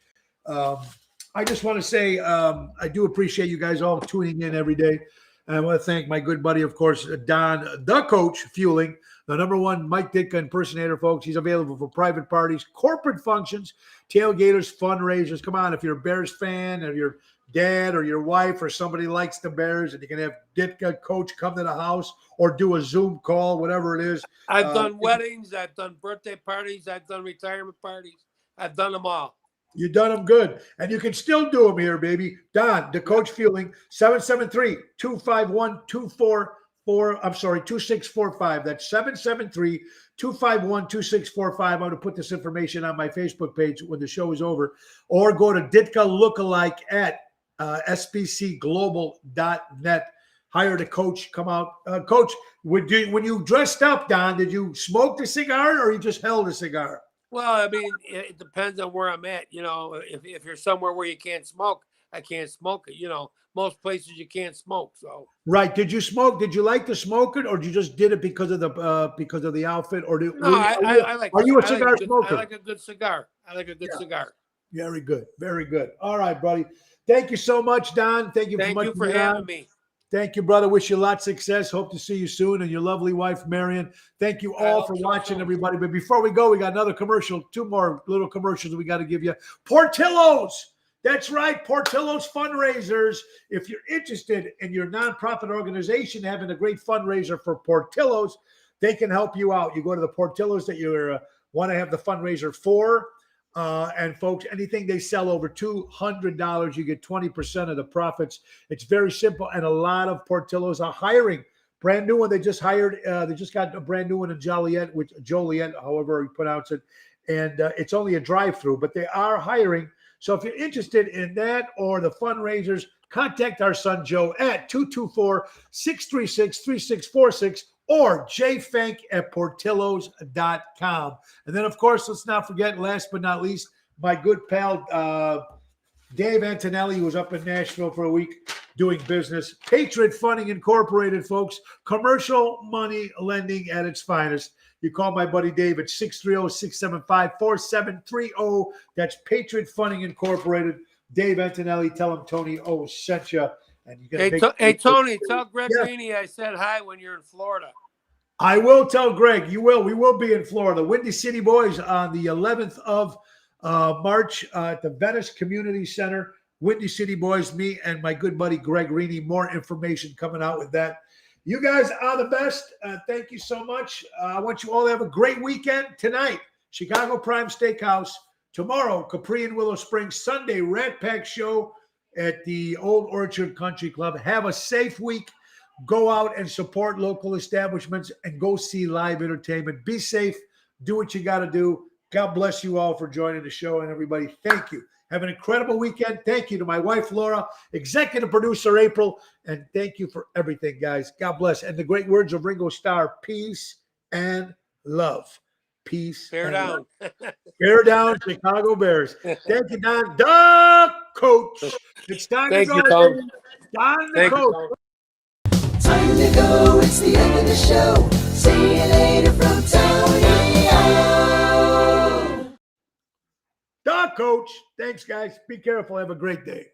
I just want to say I do appreciate you guys all tuning in every day. And I want to thank my good buddy, of course, Don, the coach, Fueling, the #1 Mike Ditka impersonator, folks. He's available for private parties, corporate functions, tailgaters, fundraisers. Come on, if you're a Bears fan, or your dad or your wife or somebody likes the Bears, and you can have Ditka coach come to the house or do a Zoom call, whatever it is. I've done weddings. I've done birthday parties. I've done retirement parties. I've done them all. You've done them good. And you can still do them here, baby. Don, the coach Fueling, 773-251-2645. That's 773-251-2645. I'm going to put this information on my Facebook page when the show is over. Or go to Ditka Lookalike at sbcglobal.net. Hire the coach. Come out. Coach, when you dressed up, Don, did you smoke the cigar or you just held a cigar? Well, I mean, it depends on where I'm at. You know, if you're somewhere where you can't smoke, I can't smoke it. You know, most places you can't smoke. So right. Did you smoke? Did you like to smoke it, or you just did it because of the outfit? Or are you a cigar smoker? I like a good cigar. I like a good cigar. Very good. Very good. All right, buddy. Thank you so much, Don. Thank you for having me. Thank you, brother. Wish you lots of success. Hope to see you soon, and your lovely wife, Marion. Thank you all for watching, everybody. But before we go, we got another commercial, 2 more little commercials we got to give you. Portillo's. That's right, Portillo's fundraisers. If you're interested in your nonprofit organization having a great fundraiser for Portillo's, they can help you out. You go to the Portillo's that you want to have the fundraiser for. And folks, anything they sell over $200, you get 20% of the profits. It's very simple. And a lot of Portillo's are hiring. Brand new one. They just hired, they just got a brand new one in Joliet, however you pronounce it. And it's only a drive-through, but they are hiring. So if you're interested in that or the fundraisers, contact our son Joe at 224-636-3646 or jfank@portillos.com. And then, of course, let's not forget, last but not least, my good pal Dave Antonelli, who was up in Nashville for a week doing business. Patriot Funding Incorporated, folks. Commercial money lending at its finest. You call my buddy Dave at 630-675-4730. That's Patriot Funding Incorporated. Dave Antonelli, tell him Tony O sent you. And you're gonna Hey, Tony, tell Greg Yeah. Rainey I said hi when you're in Florida. I will tell Greg. You will. We will be in Florida. Windy City Boys on the 11th of March at the Venice Community Center. Windy City Boys, me and my good buddy Greg Rainey. More information coming out with that. You guys are the best. Thank you so much. I want you all to have a great weekend. Tonight, Chicago Prime Steakhouse. Tomorrow, Capri and Willow Springs. Sunday, Rat Pack Show at the Old Orchard Country Club. Have a safe week. Go out and support local establishments and go see live entertainment. Be safe. Do what you got to do. God bless you all for joining the show. And everybody, thank you. Have an incredible weekend. Thank you to my wife, Laura, executive producer, April. And thank you for everything, guys. God bless. And the great words of Ringo Starr, peace and love. Peace. Bear and down. love. Bear down, Chicago Bears. Thank you, Don. Duh, Coach. It's time Thank to you, go. Tom. Don the Thank Coach. you, Tom. Time to go, it's the end of the show. See you later from Tony O. Duh, Coach. Thanks, guys. Be careful. Have a great day.